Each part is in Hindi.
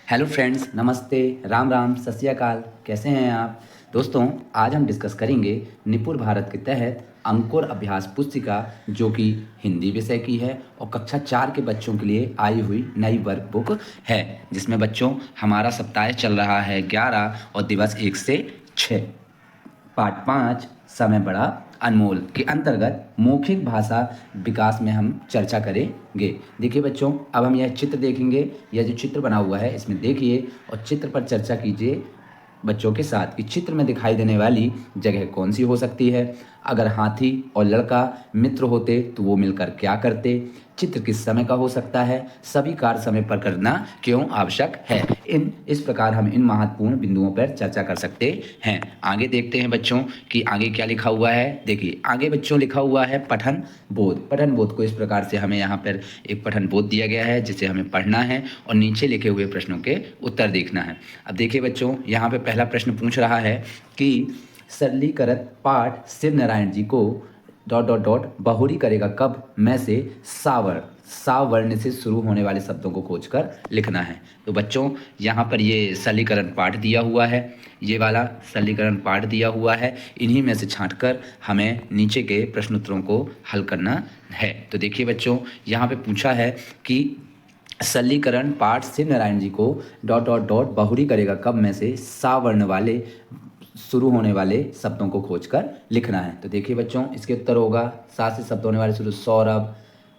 हेलो फ्रेंड्स, नमस्ते, राम राम, सत श्री अकाल। कैसे हैं आप दोस्तों? आज हम डिस्कस करेंगे निपुण भारत के तहत अंकुर अभ्यास पुस्तिका, जो कि हिंदी विषय की है और कक्षा 4 के बच्चों के लिए आई हुई नई वर्कबुक है, जिसमें बच्चों हमारा सप्ताह चल रहा है 11 और दिवस 1 से 6। पाठ 5 समय बड़ा अनमोल के अंतर्गत मौखिक भाषा विकास में हम चर्चा करेंगे। देखिए बच्चों, अब हम यह चित्र देखेंगे। यह जो चित्र बना हुआ है इसमें देखिए और चित्र पर चर्चा कीजिए बच्चों के साथ कि चित्र में दिखाई देने वाली जगह कौन सी हो सकती है। अगर हाथी और लड़का मित्र होते तो वो मिलकर क्या करते। चित्र किस समय का हो सकता है। सभी कार्य समय पर करना क्यों आवश्यक है। इस प्रकार हम इन महत्वपूर्ण बिंदुओं पर चर्चा कर सकते हैं। आगे देखते हैं बच्चों कि आगे क्या लिखा हुआ है। देखिए आगे बच्चों लिखा हुआ है पठन बोध। पठन बोध को इस प्रकार से हमें यहाँ पर एक पठन बोध दिया गया है जिसे हमें पढ़ना है और नीचे लिखे हुए प्रश्नों के उत्तर देखना है। अब देखिए बच्चों, यहाँ पे पहला प्रश्न पूछ रहा है कि सरलीकृत पाठ Shiv Narayan ji co dot dot dot बहुरी करेगा कब में से सावर्ण से शुरू होने वाले शब्दों को खोजकर लिखना है। तो बच्चों यहाँ पर ये सरलीकरण पाठ दिया हुआ है, ये वाला सरलीकरण पाठ दिया हुआ है। इन्हीं में से छांटकर हमें नीचे के प्रश्नोत्तरों को हल करना है। तो देखिए बच्चों, यहाँ पे पूछा है कि सरलीकरण पाठ Shiv Narayan ji co dot dot dot बहुरी करेगा कब में से सावर्ण वाले शुरू होने वाले शब्दों को खोजकर लिखना है। तो देखिए बच्चों, इसके उत्तर होगा सात से शब्द होने वाले शुरू सौरभ,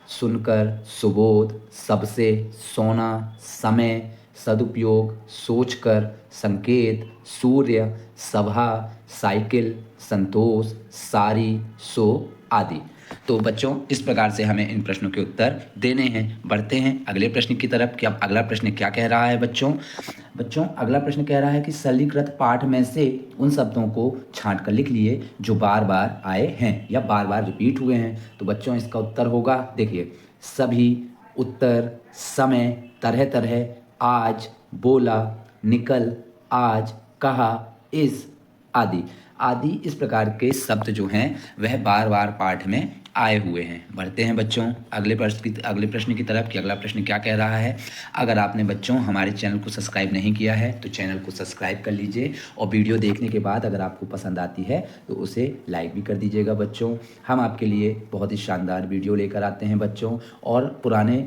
सुनकर, सुबोध, सबसे, सोना, समय, सदुपयोग, सोचकर, संकेत, सूर्य, सभा, साइकिल, संतोष, सारी, सो आदि। तो बच्चों इस प्रकार से हमें इन प्रश्नों के उत्तर देने हैं। बढ़ते हैं अगले प्रश्न की तरफ कि अब अगला प्रश्न क्या कह रहा है बच्चों अगला प्रश्न कह रहा है कि सरलीकृत पाठ में से उन शब्दों को छांट कर लिख लिए जो बार बार आए हैं या बार बार रिपीट हुए हैं। तो बच्चों इसका उत्तर होगा, देखिए, सभी, उत्तर, समय, तरह तरह, आज, बोला, निकल, आज, कहा, इस आदि आदि। इस प्रकार के शब्द जो हैं वह बार बार पाठ में आए हुए हैं। बढ़ते हैं बच्चों अगले प्रश्न की तरफ कि अगला प्रश्न क्या कह रहा है। अगर आपने बच्चों हमारे चैनल को सब्सक्राइब नहीं किया है तो चैनल को सब्सक्राइब कर लीजिए और वीडियो देखने के बाद अगर आपको पसंद आती है तो उसे लाइक भी कर दीजिएगा बच्चों। हम आपके लिए बहुत ही शानदार वीडियो लेकर आते हैं बच्चों, और पुराने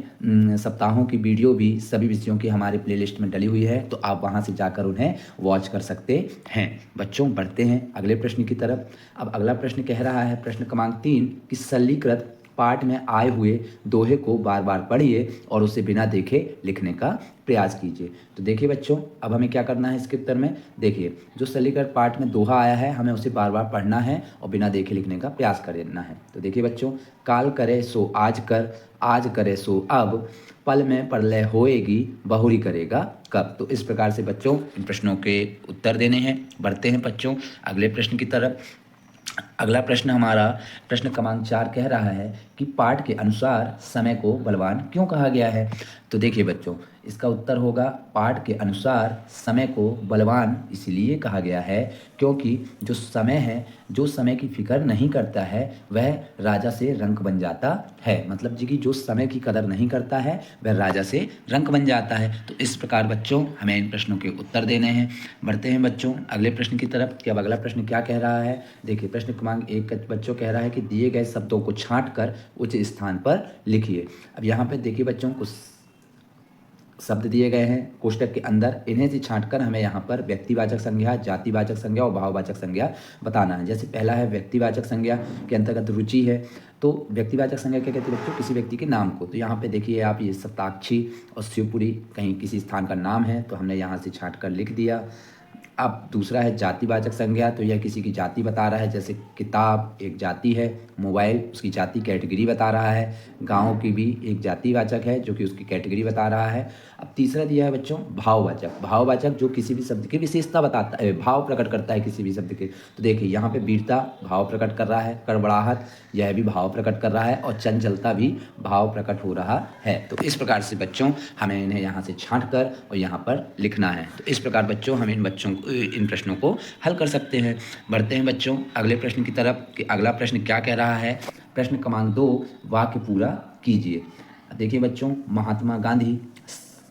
सप्ताहों की वीडियो भी सभी विषयों की हमारे प्लेलिस्ट में डली हुई है, तो आप वहाँ से जाकर उन्हें वॉच कर सकते हैं बच्चों। बढ़ते हैं अगले प्रश्न की तरफ। अब अगला प्रश्न कह रहा है, प्रश्न क्रमांक 3, कि सरलीकृत पाठ में आए हुए दोहे को बार बार पढ़िए और उसे बिना देखे लिखने का प्रयास कीजिए। तो देखिए बच्चों, अब हमें क्या करना है इसके उत्तर में। देखिए, जो सरलीकृत पाठ में दोहा आया है हमें उसे बार बार पढ़ना है और बिना देखे लिखने का प्रयास करना है। तो देखिए बच्चों, काल करे सो आज कर, आज करे सो अब, पल में प्रलय होएगी, बहुरी करेगा कब। तो इस प्रकार से बच्चों इन प्रश्नों के उत्तर देने हैं। बढ़ते हैं बच्चों अगले प्रश्न की तरफ। अगला प्रश्न हमारा प्रश्न क्रमांक 4 कह रहा है कि पाठ के अनुसार समय को बलवान क्यों कहा गया है। तो देखिए बच्चों, इसका उत्तर होगा, पाठ के अनुसार समय को बलवान इसलिए कहा गया है क्योंकि जो समय है, जो समय की फिक्र नहीं करता है वह राजा से रंक बन जाता है। मतलब जी कि जो समय की कदर नहीं करता है वह राजा से रंक बन जाता है। तो इस प्रकार बच्चों हमें इन प्रश्नों के उत्तर देने हैं। बढ़ते हैं बच्चों अगले प्रश्न की तरफ कि अब अगला प्रश्न क्या कह रहा है। देखिए, प्रश्न क्रमांक 1 बच्चों कह रहा है कि दिए गए शब्दों को छांट कर उचित स्थान पर लिखिए। अब यहाँ पे देखिए बच्चों, कुछ शब्द दिए गए हैं कोष्टक के अंदर, इन्हें से छांटकर हमें यहाँ पर व्यक्तिवाचक संज्ञा, जातिवाचक संज्ञा और भाववाचक संज्ञा बताना है। जैसे पहला है व्यक्तिवाचक संज्ञा के अंतर्गत रुचि है। तो व्यक्तिवाचक संज्ञा क्या कहती है बच्चों, किसी व्यक्ति के नाम को। तो यहाँ पे देखिए आप, ये सप्ताक्षी और शिवपुरी कहीं किसी स्थान का नाम है तो हमने यहाँ से छांट कर लिख दिया। अब दूसरा है जातिवाचक संज्ञा, तो यह किसी की जाति बता रहा है। जैसे किताब एक जाति है, मोबाइल उसकी जाति कैटेगरी बता रहा है, गाँव की भी एक जातिवाचक है जो कि उसकी कैटेगरी बता रहा है। अब तीसरा दिया है बच्चों भाववाचक। भाववाचक जो किसी भी शब्द की विशेषता बताता है, भाव प्रकट करता है किसी भी शब्द के। तो देखिए यहाँ पे वीरता भाव प्रकट कर रहा है, कड़बड़ाहट यह भी भाव प्रकट कर रहा है, और चंचलता भी भाव प्रकट हो रहा है। तो इस प्रकार से बच्चों हमें इन्हें यहाँ से छांट कर और यहाँ पर लिखना है। तो इस प्रकार बच्चों हम इन प्रश्नों को हल कर सकते हैं। बढ़ते हैं बच्चों अगले प्रश्न की तरफ कि अगला प्रश्न क्या कह रहा है। प्रश्न क्रमांक 2, वाक्य पूरा कीजिए। देखिए बच्चों, महात्मा गांधी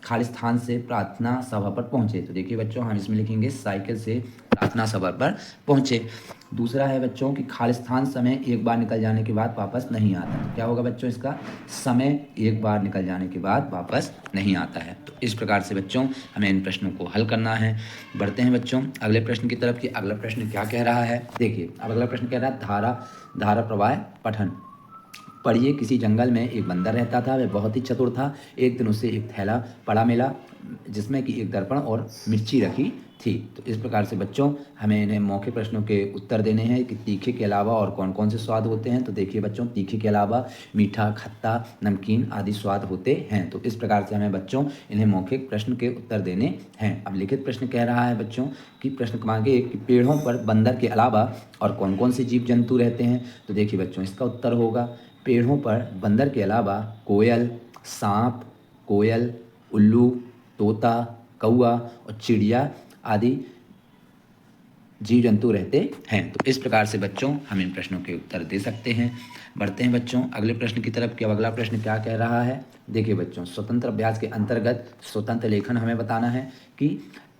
खालिस्तान से प्रार्थना सभा पर पहुँचे। तो देखिए बच्चों, हम इसमें लिखेंगे साइकिल से प्रार्थना सभा पर पहुँचे। दूसरा है बच्चों कि खालिस्तान समय एक बार निकल जाने के बाद वापस नहीं आता। तो क्या होगा बच्चों इसका? समय एक बार निकल जाने के बाद वापस नहीं आता है। तो इस प्रकार से बच्चों हमें इन प्रश्नों को हल करना है। बढ़ते हैं बच्चों अगले प्रश्न की तरफ कि अगला प्रश्न क्या कह रहा है। देखिए अब अगला प्रश्न कह रहा है धारा प्रवाह पठन। पढ़िए, किसी जंगल में एक बंदर रहता था। वह बहुत ही चतुर था। एक दिन उसे एक थैला पड़ा मिला जिसमें कि एक दर्पण और मिर्ची रखी थी। तो इस प्रकार से बच्चों हमें इन्हें मौखिक प्रश्नों के उत्तर देने हैं कि तीखे के अलावा और कौन कौन से स्वाद होते हैं। तो देखिए बच्चों, तीखे के अलावा मीठा, खट्टा, नमकीन आदि स्वाद होते हैं। तो इस प्रकार से हमें बच्चों इन्हें मौखिक प्रश्न के उत्तर देने हैं। अब लिखित प्रश्न कह रहा है बच्चों कि प्रश्न क्रमांक 1 कि पेड़ों पर बंदर के अलावा और कौन कौन से जीव जंतु रहते हैं। तो देखिए बच्चों, इसका उत्तर होगा पेड़ों पर बंदर के अलावा कोयल, सांप, कोयल, उल्लू, तोता, कौआ और चिड़िया आदि जीव जंतु रहते हैं। तो इस प्रकार से बच्चों हम इन प्रश्नों के उत्तर दे सकते हैं। बढ़ते हैं बच्चों अगले प्रश्न की तरफ कि अब अगला प्रश्न क्या कह रहा है। देखिए बच्चों, स्वतंत्र अभ्यास के अंतर्गत स्वतंत्र लेखन हमें बताना है कि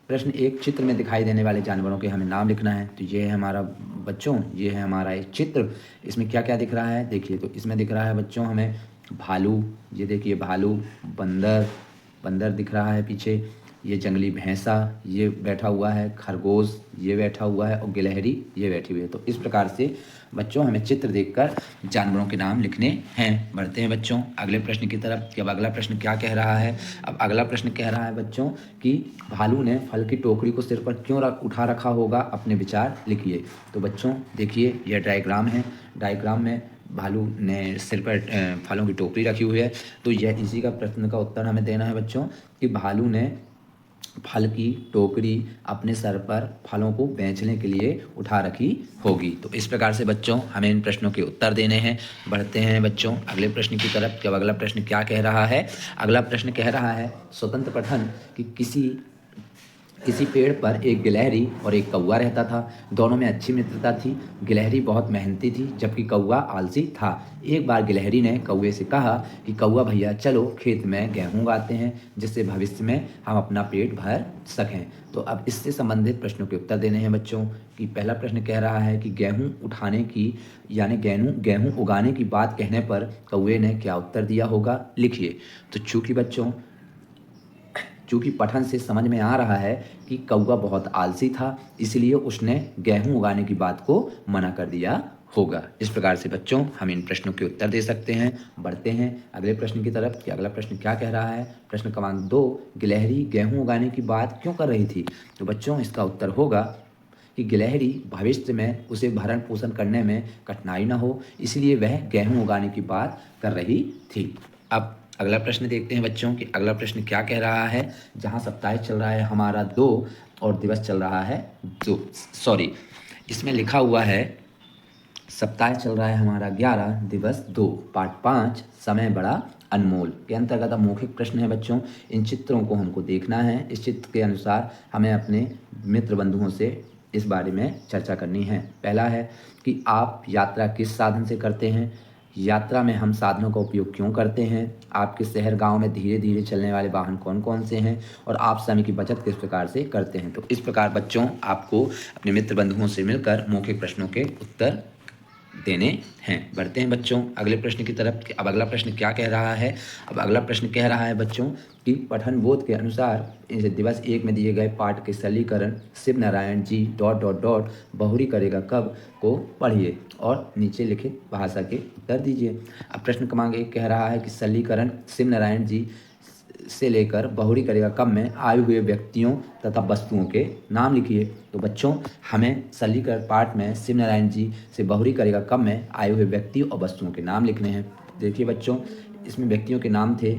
प्रश्न 1 चित्र में दिखाई देने वाले जानवरों के हमें नाम लिखना है। तो ये है हमारा बच्चों, ये है हमारा एक चित्र। इसमें क्या क्या दिख रहा है देखिए। तो इसमें दिख रहा है बच्चों हमें भालू, ये देखिए भालू, बंदर दिख रहा है पीछे, ये जंगली भैंसा ये बैठा हुआ है, खरगोश ये बैठा हुआ है और गिलहरी ये बैठी हुई है। तो इस प्रकार से बच्चों हमें चित्र देखकर जानवरों के नाम लिखने हैं। बढ़ते हैं बच्चों अगले प्रश्न की तरफ कि अब अगला प्रश्न क्या कह रहा है। अब अगला प्रश्न कह रहा है बच्चों कि भालू ने फल की टोकरी को सिर पर क्यों उठा रखा होगा, अपने विचार लिखिए। तो बच्चों देखिए यह डायग्राम है। डायग्राम में भालू ने सिर पर फलों की टोकरी रखी हुई है। तो यह इसी का प्रश्न का उत्तर हमें देना है बच्चों कि भालू ने फल की टोकरी अपने सर पर फलों को बेचने के लिए उठा रखी होगी। तो इस प्रकार से बच्चों हमें इन प्रश्नों के उत्तर देने हैं। बढ़ते हैं बच्चों अगले प्रश्न की तरफ कि अब अगला प्रश्न क्या कह रहा है। अगला प्रश्न कह रहा है स्वतंत्र पठन कि किसी पेड़ पर एक गिलहरी और एक कौवा रहता था। दोनों में अच्छी मित्रता थी। गिलहरी बहुत मेहनती थी जबकि कौवा आलसी था। एक बार गिलहरी ने कौवे से कहा कि कौवा भैया चलो खेत में गेहूं उगाते हैं जिससे भविष्य में हम अपना पेट भर सकें। तो अब इससे संबंधित प्रश्नों के उत्तर देने हैं बच्चों कि पहला प्रश्न कह रहा है कि गेहूं उठाने की यानी गेहूं उगाने की बात कहने पर कौवे ने क्या उत्तर दिया होगा, लिखिए। तो चूँकि पठन से समझ में आ रहा है कि कौवा बहुत आलसी था, इसलिए उसने गेहूं उगाने की बात को मना कर दिया होगा। इस प्रकार से बच्चों हम इन प्रश्नों के उत्तर दे सकते हैं। बढ़ते हैं अगले प्रश्न की तरफ कि अगला प्रश्न क्या कह रहा है। प्रश्न क्रमांक 2 गिलहरी गेहूं उगाने की बात क्यों कर रही थी। तो बच्चों इसका उत्तर होगा कि गिलहरी भविष्य में उसे भरण पोषण करने में कठिनाई न हो, इसलिए वह गेहूं उगाने की बात कर रही थी। अब अगला प्रश्न देखते हैं बच्चों कि अगला प्रश्न क्या कह रहा है। जहाँ सप्ताह चल रहा है हमारा 2 और दिवस चल रहा है 2, इसमें लिखा हुआ है सप्ताह चल रहा है हमारा 11, दिवस 2, पाठ 5 समय बड़ा अनमोल के अंतर्गत मौखिक प्रश्न है बच्चों। इन चित्रों को हमको देखना है। इस चित्र के अनुसार हमें अपने मित्र बंधुओं से इस बारे में चर्चा करनी है। पहला है कि आप यात्रा किस साधन से करते हैं, यात्रा में हम साधनों का उपयोग क्यों करते हैं, आपके शहर गांव में धीरे धीरे चलने वाले वाहन कौन कौन से हैं और आप समय की बचत किस प्रकार से करते हैं। तो इस प्रकार बच्चों आपको अपने मित्र बंधुओं से मिलकर मौखिक प्रश्नों के उत्तर देने हैं। बढ़ते हैं बच्चों अगले प्रश्न की तरफ कि अब अगला प्रश्न क्या कह रहा है। अब अगला प्रश्न कह रहा है बच्चों कि पठन बोध के अनुसार दिवस 1 में दिए गए पाठ के सरलीकरण शिव नारायण जी ... बहुरी करेगा कब को पढ़िए और नीचे लिखित भाषा के उत्तर दीजिए। अब प्रश्न क्रमांक 1 कह रहा है कि सरलीकरण शिव नारायण जी से लेकर बहुरी करेगा कब में आए हुए व्यक्तियों तथा वस्तुओं के नाम लिखिए। तो बच्चों हमें सरलीकरण पाठ में शिव नारायण जी से बहुरी करेगा कब में आए हुए व्यक्तियों और वस्तुओं के नाम लिखने हैं। देखिए बच्चों इसमें व्यक्तियों के नाम थे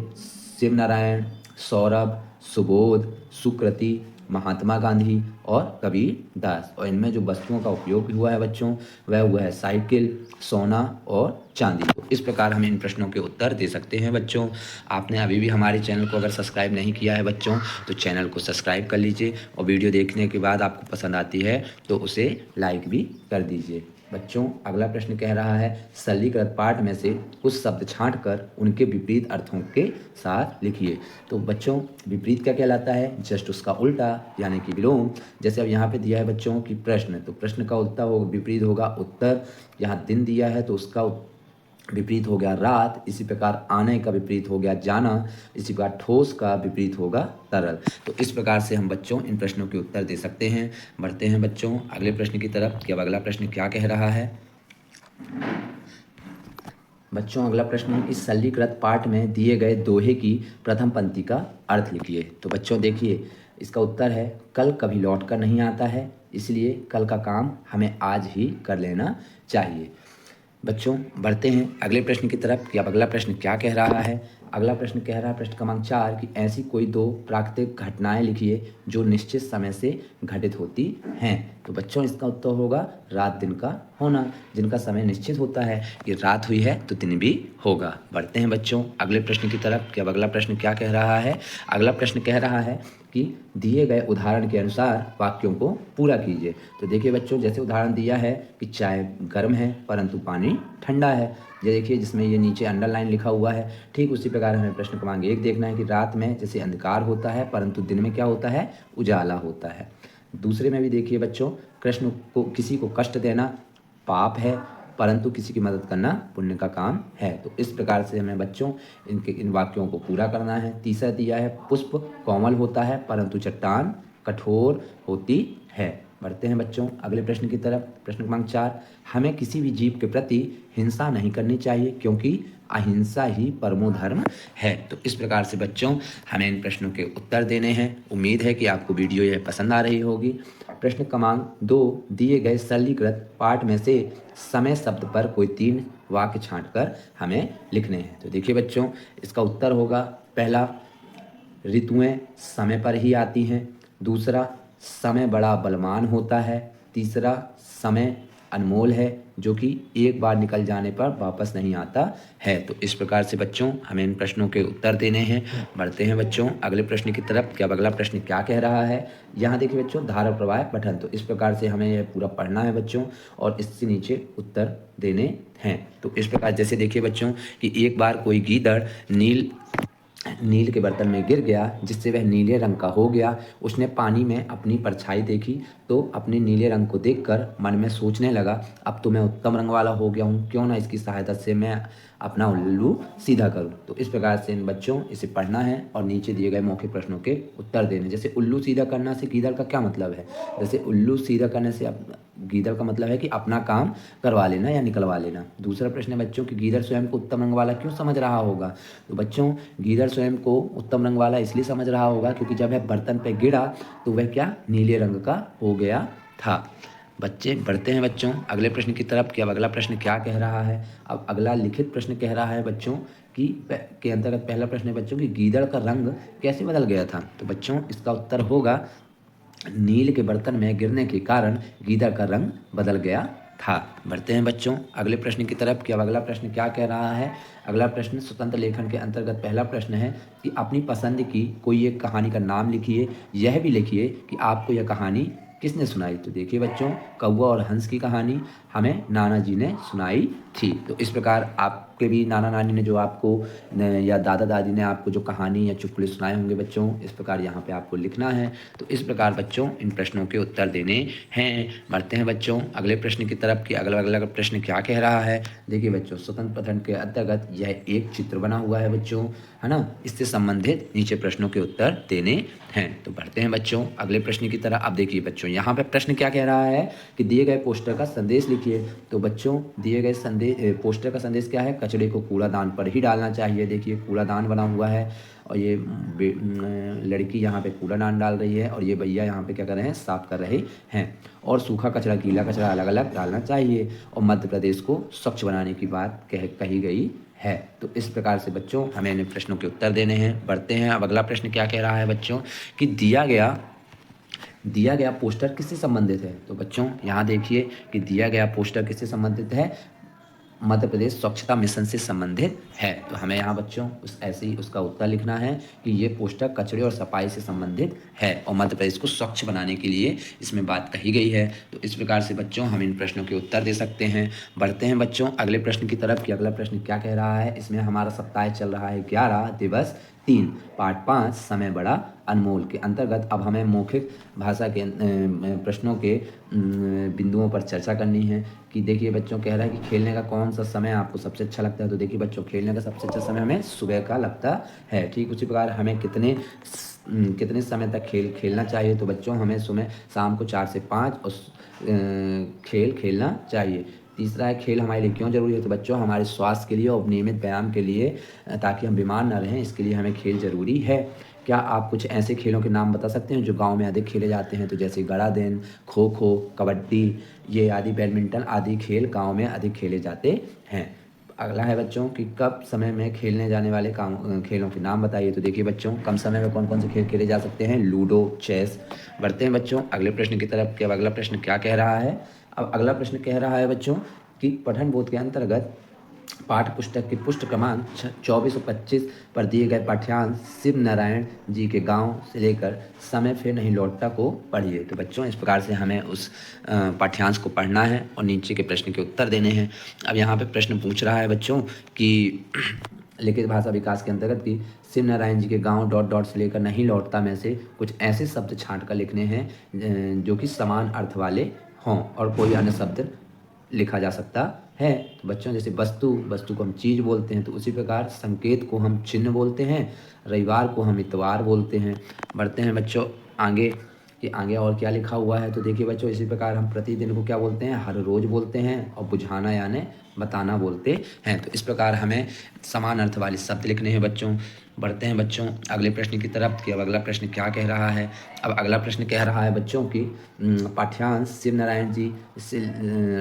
शिव नारायण, सौरभ, सुबोध, सुकृति, महात्मा गांधी और कबीर दास। और इनमें जो वस्तुओं का उपयोग हुआ है बच्चों वह हुआ है साइकिल, सोना और चांदी। तो इस प्रकार हम इन प्रश्नों के उत्तर दे सकते हैं बच्चों। आपने अभी भी हमारे चैनल को अगर सब्सक्राइब नहीं किया है बच्चों तो चैनल को सब्सक्राइब कर लीजिए और वीडियो देखने के बाद आपको पसंद आती है तो उसे लाइक भी कर दीजिए। बच्चों अगला प्रश्न कह रहा है सरलीकृत पाठ में से कुछ शब्द छांटकर उनके विपरीत अर्थों के साथ लिखिए। तो बच्चों विपरीत क्या कहलाता है? जस्ट उसका उल्टा यानी कि विलोम। जैसे अब यहाँ पे दिया है बच्चों कि प्रश्न, तो प्रश्न का उत्तर होगा विपरीत होगा उत्तर। यहाँ दिन दिया है तो उसका विपरीत हो गया रात। इसी प्रकार आने का विपरीत हो गया जाना। इसी प्रकार ठोस का विपरीत होगा तरल। तो इस प्रकार से हम बच्चों इन प्रश्नों के उत्तर दे सकते हैं। बढ़ते हैं बच्चों अगले प्रश्न की तरफ कि अब अगला प्रश्न क्या कह रहा है। बच्चों अगला प्रश्न, इस सरलीकृत पाठ में दिए गए दोहे की प्रथम पंक्ति का अर्थ लिखिए। तो बच्चों देखिए इसका उत्तर है कल कभी लौट कर नहीं आता है, इसलिए कल का काम हमें आज ही कर लेना चाहिए। बच्चों बढ़ते हैं अगले प्रश्न की तरफ कि अब अगला प्रश्न क्या कह रहा है। अगला प्रश्न कह रहा है प्रश्न क्रमांक 4 कि ऐसी कोई दो प्राकृतिक घटनाएं लिखिए जो निश्चित समय से घटित होती हैं। तो बच्चों इसका उत्तर होगा रात दिन का होना, जिनका समय निश्चित होता है कि रात हुई है तो दिन भी होगा। बढ़ते हैं बच्चों अगले प्रश्न की तरफ कि अब अगला प्रश्न क्या कह रहा है। अगला प्रश्न कह रहा है कि दिए गए उदाहरण के अनुसार वाक्यों को पूरा कीजिए। तो देखिए बच्चों जैसे उदाहरण दिया है कि चाय गर्म है परंतु पानी ठंडा है, ये देखिए जिसमें ये नीचे अंडरलाइन लिखा हुआ है। ठीक उसी प्रकार हमें प्रश्न क्रमांक 1 देखना है कि रात में जैसे अंधकार होता है परंतु दिन में क्या होता है? उजाला होता है। दूसरे में भी देखिए बच्चों कृष्ण को किसी को कष्ट देना पाप है परंतु किसी की मदद करना पुण्य का काम है। तो इस प्रकार से हमें बच्चों इन वाक्यों को पूरा करना है। तीसरा दिया है पुष्प कोमल होता है परंतु चट्टान कठोर होती है। बढ़ते हैं बच्चों अगले प्रश्न की तरफ। प्रश्न क्रमांक 4, हमें किसी भी जीव के प्रति हिंसा नहीं करनी चाहिए क्योंकि अहिंसा ही परमो धर्म है। तो इस प्रकार से बच्चों हमें इन प्रश्नों के उत्तर देने हैं। उम्मीद है कि आपको वीडियो यह पसंद आ रही होगी। प्रश्न क्रमांक 2, दिए गए सरलीकृत पाठ में से समय शब्द पर कोई 3 वाक्य छांटकर हमें लिखने हैं। तो देखिए बच्चों इसका उत्तर होगा पहला, ऋतुएं समय पर ही आती हैं। दूसरा, समय बड़ा बलवान होता है। तीसरा, समय अनमोल है जो कि एक बार निकल जाने पर वापस नहीं आता है। तो इस प्रकार से बच्चों हमें इन प्रश्नों के उत्तर देने हैं। बढ़ते हैं बच्चों अगले प्रश्न की तरफ कि अब अगला प्रश्न क्या कह रहा है। यहाँ देखिए बच्चों धारा प्रवाह पठन, तो इस प्रकार से हमें यह पूरा पढ़ना है बच्चों और इससे नीचे उत्तर देने हैं। तो इस प्रकार जैसे देखिए बच्चों कि एक बार कोई गीदड़ नील के बर्तन में गिर गया जिससे वह नीले रंग का हो गया। उसने पानी में अपनी परछाई देखी तो अपने नीले रंग को देखकर मन में सोचने लगा अब तो मैं उत्तम रंग वाला हो गया हूँ, क्यों ना इसकी सहायता से मैं अपना उल्लू सीधा करूँ। तो इस प्रकार से इन बच्चों इसे पढ़ना है और नीचे दिए गए मौखिक प्रश्नों के उत्तर देने। जैसे उल्लू सीधा करना से गीदड़ का क्या मतलब है? जैसे उल्लू सीधा करने से गीदड़ का मतलब है कि अपना काम करवा लेना या निकलवा लेना। दूसरा प्रश्न है बच्चों कि गीदड़ स्वयं को उत्तम रंग वाला क्यों समझ रहा होगा? तो बच्चों गीदड़ स्वयं को उत्तम रंग वाला इसलिए समझ रहा होगा क्योंकि जब वह बर्तन पे गिरा तो वह क्या नीले रंग का हो गया था। बच्चे बढ़ते हैं बच्चों अगले प्रश्न की तरफ कि अब अगला प्रश्न क्या कह रहा है। अब अगला लिखित प्रश्न कह रहा है बच्चों कि के अंतर्गत पहला प्रश्न है बच्चों कि गीदड़ का रंग कैसे बदल गया था। तो बच्चों इसका उत्तर होगा नील के बर्तन में गिरने के कारण गीदड़ का रंग बदल गया था। बढ़ते हैं बच्चों अगले प्रश्न की तरफ कि अब अगला प्रश्न क्या कह रहा है। अगला प्रश्न स्वतंत्र लेखन के अंतर्गत पहला प्रश्न है कि अपनी पसंद की कोई एक कहानी का नाम लिखिए। यह भी लिखिए कि आपको यह कहानी किसने सुनाई। तो देखिए बच्चों कौवा और हंस की कहानी हमें नाना जी ने सुनाई थी। तो इस प्रकार आपके भी नाना नानी ने जो आपको या दादा दादी ने आपको जो कहानी या चुटकुले सुनाए होंगे बच्चों, इस प्रकार यहाँ पे आपको लिखना है। तो इस प्रकार बच्चों इन प्रश्नों के उत्तर देने हैं। बढ़ते हैं बच्चों अगले प्रश्न की तरफ कि अगला प्रश्न क्या कह रहा है। देखिए बच्चों स्वतंत्र पठन के अंतर्गत यह एक चित्र बना हुआ है बच्चों, है ना। इससे संबंधित नीचे प्रश्नों के उत्तर देने हैं। तो बढ़ते हैं बच्चों अगले प्रश्न की तरफ। अब देखिए बच्चों यहाँ पे प्रश्न क्या कह रहा है कि दिए गए पोस्टर का संदेश लिखिए। तो बच्चों दिए गए पोस्टर का संदेश क्या है? कचरे को कूड़ादान पर ही डालना चाहिए। देखिए कूड़ादान बना हुआ है और ये लड़की यहाँ पे कूड़ादान डाल रही है और ये भैया यहाँ पे क्या कर रहे हैं? साफ कर रहे हैं। और सूखा कचरा गीला कचरा अलग अलग डालना चाहिए और मध्य प्रदेश को स्वच्छ बनाने की बात कही गई है। तो इस प्रकार से बच्चों हमें इन प्रश्नों के उत्तर देने हैं। बढ़ते हैं अब अगला प्रश्न क्या कह रहा है बच्चों कि दिया गया पोस्टर किससे संबंधित है। तो बच्चों यहाँ देखिए कि दिया गया पोस्टर किससे संबंधित है? मध्य प्रदेश स्वच्छता मिशन से संबंधित है। तो हमें यहाँ बच्चों ऐसे ही उसका उत्तर लिखना है कि ये पोस्टर कचरे और सफाई से संबंधित है और मध्य प्रदेश को स्वच्छ बनाने के लिए इसमें बात कही गई है। तो इस प्रकार से बच्चों हम इन प्रश्नों के उत्तर दे सकते हैं। बढ़ते हैं बच्चों अगले प्रश्न की तरफ कि अगला प्रश्न क्या कह रहा है। इसमें हमारा सप्ताह चल रहा है 11 दिवस 3 पार्ट 5 समय बड़ा अनमोल के अंतर्गत अब हमें मौखिक भाषा के प्रश्नों के बिंदुओं पर चर्चा करनी है। कि देखिए बच्चों कह रहा है कि खेलने का कौन सा समय आपको सबसे अच्छा लगता है। तो देखिए बच्चों खेलने का सबसे अच्छा समय हमें सुबह का लगता है। ठीक उसी प्रकार हमें कितने समय तक खेलना चाहिए। तो बच्चों हमें सुबह शाम को 4 से 5 और खेलना चाहिए। तीसरा है खेल हमारे लिए क्यों ज़रूरी है। तो बच्चों हमारे स्वास्थ्य के लिए और नियमित व्यायाम के लिए ताकि हम बीमार ना रहें इसके लिए हमें खेल ज़रूरी है। क्या आप कुछ ऐसे खेलों के नाम बता सकते हैं जो गांव में अधिक खेले जाते हैं। तो जैसे गड़ादेन, खो खो, कबड्डी ये आदि बैडमिंटन आदि खेल गांव में अधिक खेले जाते हैं। अगला है बच्चों कि कम समय में खेलने जाने वाले खेलों के नाम बताइए। तो देखिए बच्चों कम समय में कौन कौन से खेल खेले जा सकते हैं। Ludo, chess. बढ़ते हैं बच्चों अगले प्रश्न की तरफ कि अब अगला प्रश्न क्या कह रहा है। अब अगला प्रश्न कह रहा है बच्चों कि पठन बोध के अंतर्गत पाठ्य पुस्तक के पृष्ठ क्रमांक 24 और 25 पर दिए गए पाठ्यांश शिव नारायण जी के गांव से लेकर समय फिर नहीं लौटता को पढ़िए। तो बच्चों इस प्रकार से हमें उस पाठ्यांश को पढ़ना है और नीचे के प्रश्न के उत्तर देने हैं। अब यहाँ पे प्रश्न पूछ रहा है बच्चों कि लिखित भाषा विकास के अंतर्गत कि शिव नारायण जी के गांव डॉट डॉट से लेकर नहीं लौटता में से कुछ ऐसे शब्द छांट कर लिखने हैं जो कि समान अर्थ वाले हों और कोई अन्य शब्द लिखा जा सकता है। तो बच्चों जैसे वस्तु को हम चीज़ बोलते हैं तो उसी प्रकार संकेत को हम चिन्ह बोलते हैं, रविवार को हम इतवार बोलते हैं। बढ़ते हैं बच्चों आगे कि आगे और क्या लिखा हुआ है। तो देखिए बच्चों इसी प्रकार हम प्रतिदिन को क्या बोलते हैं, हर रोज़ बोलते हैं और बुझाना यानी बताना बोलते हैं। तो इस प्रकार हमें समान अर्थ वाले शब्द लिखने हैं बच्चों। बढ़ते हैं बच्चों अगले प्रश्न की तरफ कि अब अगला प्रश्न क्या कह रहा है। अब अगला प्रश्न कह रहा है बच्चों की पाठ्यांश शिव नारायण जी से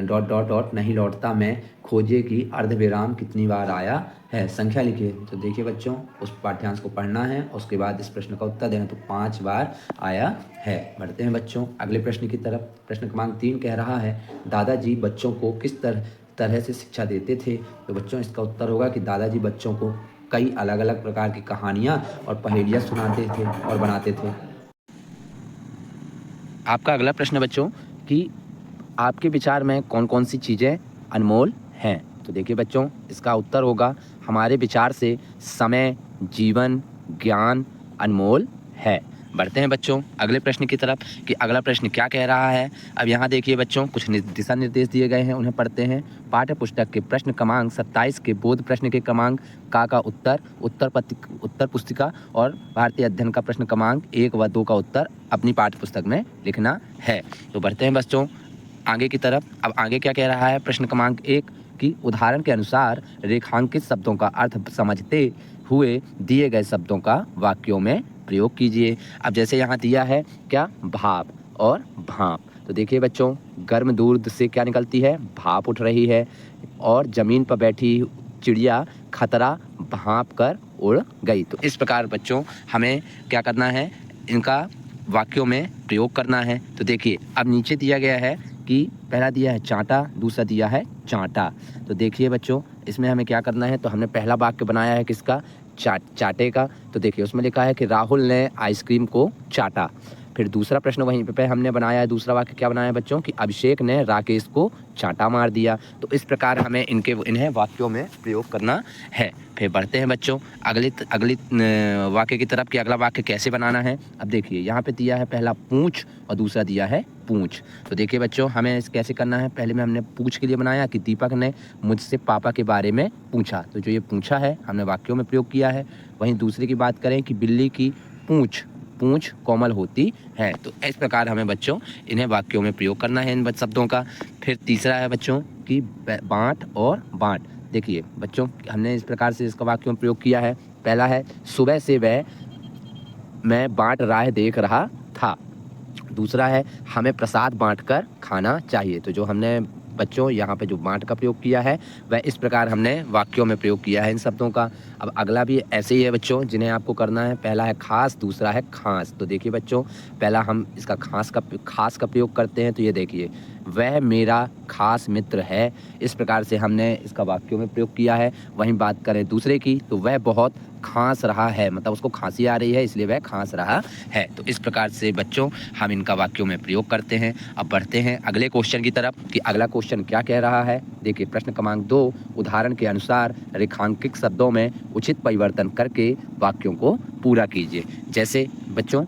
डॉट डॉट डॉट नहीं लौटता में खोजे कि अर्धविराम कितनी बार आया है, संख्या लिखिए। तो देखिए बच्चों उस पाठ्यांश को पढ़ना है और उसके बाद इस प्रश्न का उत्तर देना। तो 5 बार आया है। बढ़ते हैं बच्चों अगले प्रश्न की तरफ। प्रश्न क्रमांक 3 कह रहा है दादाजी बच्चों को किस तरह से शिक्षा देते थे। तो बच्चों इसका उत्तर होगा कि दादाजी बच्चों को कई अलग अलग प्रकार की कहानियाँ और पहेलियाँ सुनाते थे और बनाते थे। आपका अगला प्रश्न बच्चों कि आपके विचार में कौन कौन सी चीज़ें अनमोल हैं। तो देखिए बच्चों इसका उत्तर होगा हमारे विचार से समय, जीवन, ज्ञान अनमोल है। बढ़ते हैं बच्चों अगले प्रश्न की तरफ कि अगला प्रश्न क्या कह रहा है। अब यहाँ देखिए बच्चों कुछ दिशा निर्देश दिए गए हैं उन्हें पढ़ते हैं। पाठ्य पुस्तक के प्रश्न क्रमांक 27 के बोध प्रश्न के क्रमांक का उत्तर पुस्तिका और भारतीय अध्ययन का प्रश्न क्रमांक 1 व 2 का उत्तर अपनी पाठ्य पुस्तक में लिखना है। तो बढ़ते हैं बच्चों आगे की तरफ। अब आगे क्या कह रहा है प्रश्न क्रमांक 1 कि उदाहरण के अनुसार रेखांकित शब्दों का अर्थ समझते हुए दिए गए शब्दों का वाक्यों में प्रयोग कीजिए। अब जैसे यहाँ दिया है क्या भाप और भाप। तो देखिए बच्चों गर्म दूध से क्या निकलती है, भाप उठ रही है और ज़मीन पर बैठी चिड़िया खतरा भाप कर उड़ गई। तो इस प्रकार बच्चों हमें क्या करना है, इनका वाक्यों में प्रयोग करना है। तो देखिए अब नीचे दिया गया है कि पहला दिया है चाटा, दूसरा दिया है चाटा। तो देखिए बच्चों इसमें हमें क्या करना है। तो हमने पहला वाक्य बनाया है किसका, चाटे का। तो देखिए उसमें लिखा है कि राहुल ने आइसक्रीम को चाटा। फिर दूसरा प्रश्न वहीं पे हमने बनाया है, दूसरा वाक्य क्या बनाया है बच्चों कि अभिषेक ने राकेश को चाटा मार दिया। तो इस प्रकार हमें इन्हें वाक्यों में प्रयोग करना है। फिर बढ़ते हैं बच्चों अगली वाक्य की तरफ कि अगला वाक्य कैसे बनाना है। अब देखिए यहाँ पे दिया है पहला पूंछ और दूसरा दिया है पूंछ। तो देखिए बच्चों हमें कैसे करना है। पहले में हमने पूंछ के लिए बनाया कि दीपक ने मुझसे पापा के बारे में पूछा। तो जो ये पूछा है हमने वाक्यों में प्रयोग किया है। वहीं दूसरे की बात करें कि बिल्ली की पूंछ कोमल होती है। तो इस प्रकार हमें बच्चों इन्हें वाक्यों में प्रयोग करना है इन शब्दों का। फिर तीसरा है बच्चों कि बाँट और बाँट। देखिए बच्चों हमने इस प्रकार से इसका वाक्यों में प्रयोग किया है। पहला है सुबह से मैं बाँट राह देख रहा था। दूसरा है हमें प्रसाद बाँटकर खाना चाहिए। तो जो हमने बच्चों यहाँ पे जो बाँट का प्रयोग किया है वह इस प्रकार हमने वाक्यों में प्रयोग किया है इन शब्दों का। अब अगला भी ऐसे ही है बच्चों जिन्हें आपको करना है। पहला है खास, दूसरा है खास। तो देखिए बच्चों पहला हम इसका खास का प्रयोग करते हैं। तो ये देखिए वह मेरा खास मित्र है। इस प्रकार से हमने इसका वाक्यों में प्रयोग किया है। वहीं बात करें दूसरे की, तो वह बहुत खांस रहा है, मतलब उसको खांसी आ रही है इसलिए वह खांस रहा है। तो इस प्रकार से बच्चों हम इनका वाक्यों में प्रयोग करते हैं। अब बढ़ते हैं अगले क्वेश्चन की तरफ कि अगला क्वेश्चन क्या कह रहा है। देखिए प्रश्न क्रमांक 2, उदाहरण के अनुसार रेखांकित शब्दों में उचित परिवर्तन करके वाक्यों को पूरा कीजिए। जैसे बच्चों,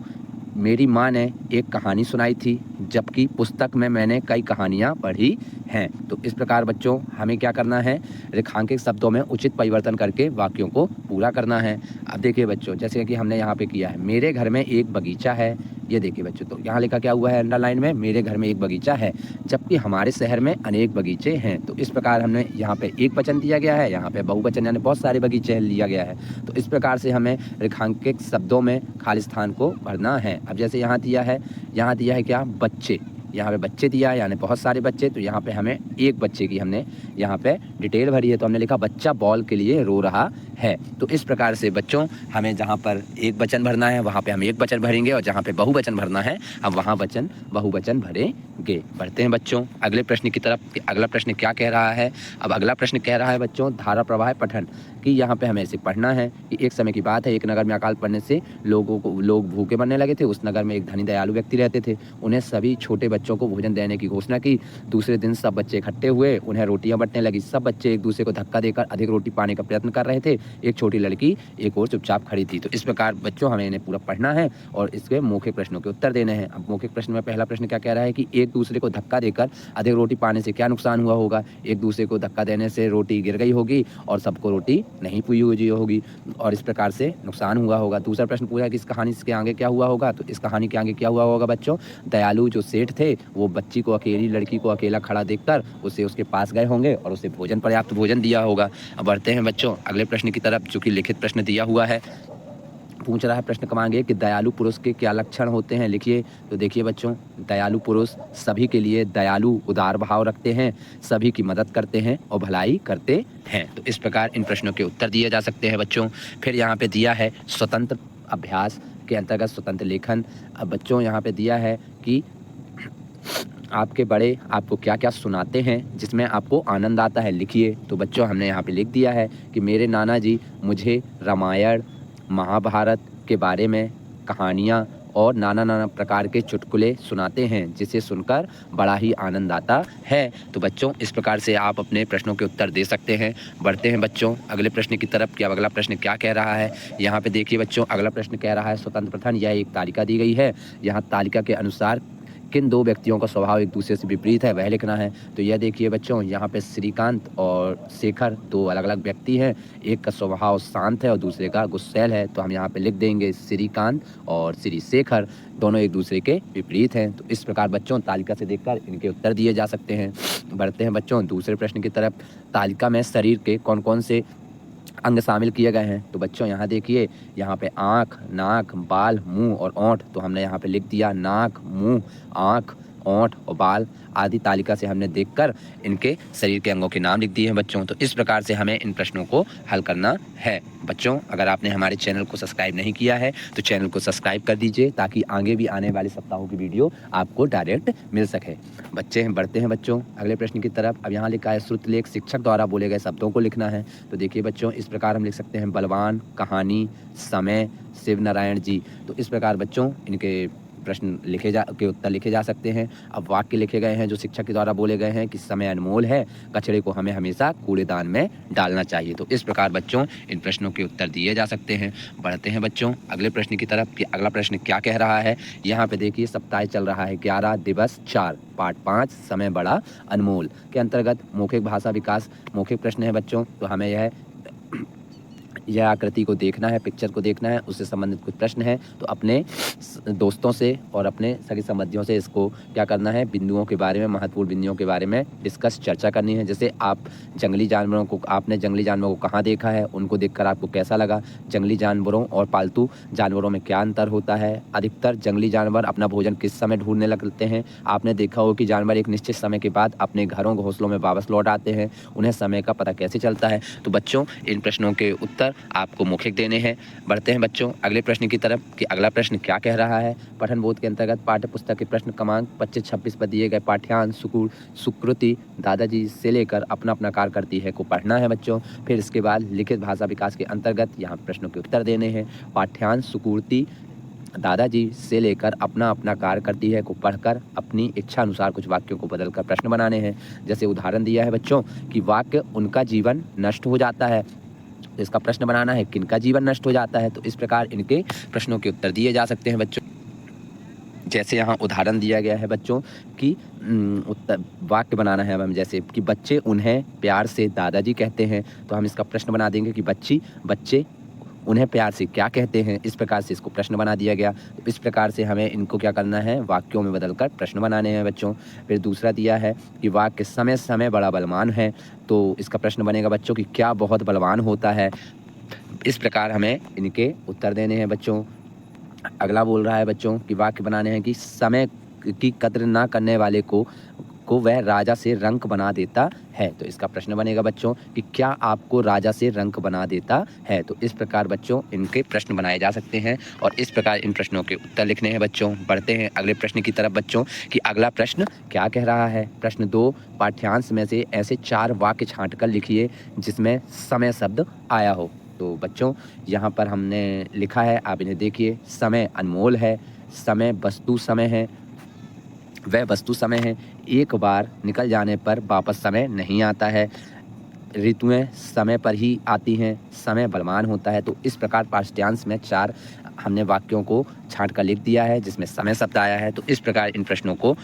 मेरी माँ ने एक कहानी सुनाई थी, जबकि पुस्तक में मैंने कई कहानियाँ पढ़ी हैं। तो इस प्रकार बच्चों हमें क्या करना है, रेखांकित शब्दों में उचित परिवर्तन करके वाक्यों को पूरा करना है। अब देखिए बच्चों, जैसे कि हमने यहाँ पे किया है, मेरे घर में एक बगीचा है। ये देखिए बच्चों, तो यहाँ लिखा क्या हुआ है अंडरलाइन में, मेरे घर में एक बगीचा है, जबकि हमारे शहर में अनेक बगीचे हैं। तो इस प्रकार हमने यहाँ पे एक वचन दिया गया है, यहाँ पे बहुवचन यानी बहुत सारे बगीचे लिया गया है। तो इस प्रकार से हमें रेखांकित शब्दों में खाली स्थान को भरना है। अब जैसे यहाँ दिया है क्या, बच्चे, यहाँ पे बच्चे दिया है यानी बहुत सारे बच्चे। तो यहाँ पे हमें एक बच्चे की हमने यहाँ पे डिटेल भरी है, तो हमने लिखा बच्चा बॉल के लिए रो रहा है। तो इस प्रकार से बच्चों हमें जहाँ पर एक वचन भरना है वहाँ पे हम एक वचन भरेंगे, और जहाँ पे बहुवचन भरना है हम वहाँ बहुवचन भरेंगे। बढ़ते हैं बच्चों अगले प्रश्न की तरफ कि अगला प्रश्न क्या कह रहा है। अब अगला प्रश्न कह रहा है बच्चों, धारा प्रवाह पठन, कि यहाँ पे हमें इसे पढ़ना है कि एक समय की बात है, एक नगर में अकाल पड़ने से लोग भूखे मरने लगे थे। उस नगर में एक धनी दयालु व्यक्ति रहते थे। उन्हें सभी छोटे बच्चों को भोजन देने की घोषणा की। दूसरे दिन सब बच्चे इकट्ठे हुए, उन्हें रोटियां बंटने लगी। सब बच्चे एक दूसरे को धक्का देकर अधिक रोटी पाने का प्रयत्न कर रहे थे। एक छोटी लड़की एक और चुपचाप खड़ी थी। तो इस प्रकार बच्चों हमें इन्हें पूरा पढ़ना है और इसके मौखिक प्रश्नों के उत्तर देने हैं। अब मौखिक प्रश्न में पहला प्रश्न क्या कह रहा है कि एक दूसरे को धक्का देकर अधिक रोटी पाने से क्या नुकसान हुआ होगा। एक दूसरे को धक्का देने से रोटी गिर गई होगी और सबको रोटी नहीं पुई होगी और इस प्रकार से नुकसान हुआ होगा। दूसरा प्रश्न पूछा कि इस कहानी के आगे क्या हुआ होगा। तो इस कहानी के आगे क्या हुआ होगा बच्चों, दयालु जो सेठ थे वो बच्ची को, अकेली लड़की को अकेला खड़ा देखकर उसे उसके पास गए होंगे और उसे पर्याप्त भोजन दिया होगा। अब बढ़ते हैं बच्चों अगले प्रश्न की तरफ, जो कि लिखित प्रश्न दिया हुआ है। पूछ रहा है प्रश्न क्रमांक 1 कि दयालु पुरुष के क्या लक्षण होते हैं, लिखिए। तो देखिए बच्चों, दयालु पुरुष सभी के लिए दयालु उदार भाव रखते हैं, सभी की मदद करते हैं और भलाई करते हैं। तो इस प्रकार इन प्रश्नों के उत्तर दिए जा सकते हैं बच्चों। फिर यहाँ पे दिया है स्वतंत्र अभ्यास के अंतर्गत स्वतंत्र लेखन। अब बच्चों यहाँ पे दिया है कि आपके बड़े आपको क्या क्या सुनाते हैं जिसमें आपको आनंद आता है, लिखिए। तो बच्चों हमने यहाँ पे लिख दिया है कि मेरे नाना जी मुझे रामायण महाभारत के बारे में कहानियाँ और नाना प्रकार के चुटकुले सुनाते हैं, जिसे सुनकर बड़ा ही आनंद आता है। तो बच्चों इस प्रकार से आप अपने प्रश्नों के उत्तर दे सकते हैं। बढ़ते हैं बच्चों अगले प्रश्न की तरफ कि अब अगला प्रश्न क्या कह रहा है। यहाँ पे देखिए बच्चों, अगला प्रश्न कह रहा है स्वतंत्र प्रथन। यह एक तालिका दी गई है, यहाँ तालिका के अनुसार किन दो व्यक्तियों का स्वभाव एक दूसरे से विपरीत है वह लिखना है। तो यह देखिए बच्चों, यहाँ पे श्रीकांत और शेखर दो अलग अलग व्यक्ति हैं। एक का स्वभाव शांत है और दूसरे का गुस्सैल है। तो हम यहाँ पे लिख देंगे श्रीकांत और श्री शेखर दोनों एक दूसरे के विपरीत हैं। तो इस प्रकार बच्चों तालिका से देखकर इनके उत्तर दिए जा सकते हैं। बढ़ते हैं बच्चों दूसरे प्रश्न की तरफ। तालिका में शरीर के कौन कौन से अंग शामिल किए गए हैं। तो बच्चों यहाँ देखिए, यहाँ पे आँख, नाक, बाल, मुंह और ओंठ। तो हमने यहाँ पे लिख दिया नाक, मुंह, आँख, ओंठ और बाल आदि तालिका से हमने देखकर इनके शरीर के अंगों के नाम लिख दिए हैं बच्चों। तो इस प्रकार से हमें इन प्रश्नों को हल करना है। बच्चों अगर आपने हमारे चैनल को सब्सक्राइब नहीं किया है तो चैनल को सब्सक्राइब कर दीजिए, ताकि आगे भी आने वाले सप्ताहों की वीडियो आपको डायरेक्ट मिल सके। बढ़ते हैं बच्चों अगले प्रश्न की तरफ। अब यहाँ लिखा है श्रुतलेख शिक्षक द्वारा बोले गए शब्दों को लिखना है। तो देखिए बच्चों, इस प्रकार हम लिख सकते हैं बलवान, कहानी, समय, शिव नारायण जी। तो इस प्रकार बच्चों इनके प्रश्न के उत्तर लिखे जा सकते हैं। अब वाक्य लिखे गए हैं जो शिक्षक के द्वारा बोले गए हैं कि समय अनमोल है, कचरे को हमें हमेशा कूड़ेदान में डालना चाहिए। तो इस प्रकार बच्चों इन प्रश्नों के उत्तर दिए जा सकते हैं। बढ़ते हैं बच्चों अगले प्रश्न की तरफ कि अगला प्रश्न क्या कह रहा है। यहाँ पे देखिए, सप्ताह चल रहा है 11 दिवस 4 पार्ट 5 समय बड़ा अनमोल के अंतर्गत मौखिक भाषा विकास मौखिक प्रश्न है बच्चों। तो हमें यह आकृति को देखना है, पिक्चर को देखना है, उससे संबंधित कुछ प्रश्न है। तो अपने दोस्तों से और अपने सगे संबंधियों से इसको क्या करना है, बिंदुओं के बारे में, महत्वपूर्ण बिंदुओं के बारे में चर्चा करनी है। जैसे आपने जंगली जानवरों को कहाँ देखा है, उनको देखकर आपको कैसा लगा, जंगली जानवरों और पालतू जानवरों में क्या अंतर होता है, अधिकतर जंगली जानवर अपना भोजन किस समय ढूंढने लगते हैं, आपने देखा हो कि जानवर एक निश्चित समय के बाद अपने घरों घोंसलों में वापस लौट आते हैं, उन्हें समय का पता कैसे चलता है। तो बच्चों इन प्रश्नों के उत्तर आपको मौखिक देने हैं। बढ़ते हैं बच्चों अगले प्रश्न की तरफ कि अगला प्रश्न क्या कह रहा है। पठन बोध के अंतर्गत पाठ्य पुस्तक के प्रश्न क्रमांक 25-26 पर दिए गए पाठ्यांश सुकृति दादाजी से लेकर अपना अपना कार्य करती है को पढ़ना है बच्चों। फिर इसके बाद लिखित भाषा विकास के अंतर्गत यहाँ प्रश्नों के उत्तर देने हैं। पाठ्यांश सुकृति दादाजी से लेकर अपना अपना कार्य करती है को पढ़कर अपनी इच्छा अनुसार कुछ वाक्यों को बदलकर प्रश्न बनाने हैं। जैसे उदाहरण दिया है बच्चों कि वाक्य उनका जीवन नष्ट हो जाता है, तो इसका प्रश्न बनाना है किनका जीवन नष्ट हो जाता है। तो इस प्रकार इनके प्रश्नों के उत्तर दिए जा सकते हैं बच्चों। जैसे यहाँ उदाहरण दिया गया है बच्चों कि उत्तर वाक्य बनाना है हमें, जैसे कि बच्चे उन्हें प्यार से दादाजी कहते हैं, तो हम इसका प्रश्न बना देंगे कि बच्चे उन्हें प्यार से क्या कहते हैं। इस प्रकार से इसको प्रश्न बना दिया गया। तो इस प्रकार से हमें इनको क्या करना है, वाक्यों में बदलकर प्रश्न बनाने हैं बच्चों। फिर दूसरा दिया है कि वाक्य समय समय बड़ा बलवान है, तो इसका प्रश्न बनेगा बच्चों कि क्या बहुत बलवान होता है। इस प्रकार हमें इनके उत्तर देने हैं बच्चों। अगला बोल रहा है बच्चों कि वाक्य बनाने हैं कि समय की कद्र ना करने वाले को वह राजा से रंक बना देता है, तो इसका प्रश्न बनेगा बच्चों कि क्या आपको राजा से रंक बना देता है। तो इस प्रकार बच्चों इनके प्रश्न बनाए जा सकते हैं और इस प्रकार इन प्रश्नों के उत्तर लिखने हैं बच्चों। बढ़ते हैं अगले प्रश्न की तरफ बच्चों कि अगला प्रश्न क्या कह रहा है। प्रश्न 2, पाठ्यांश में से ऐसे 4 वाक्य छांट कर लिखिए जिसमें समय शब्द आया हो। तो बच्चों यहाँ पर हमने लिखा है, आप इन्हें देखिए। समय अनमोल है, समय वस्तु समय है, वह वस्तु समय है, एक बार निकल जाने पर वापस समय नहीं आता है, ऋतुएं समय पर ही आती हैं, समय बलवान होता है। तो इस प्रकार पाठ्यांश में 4 हमने वाक्यों को छांट कर लिख दिया है जिसमें समय शब्द आया है। तो इस प्रकार इन प्रश्नों को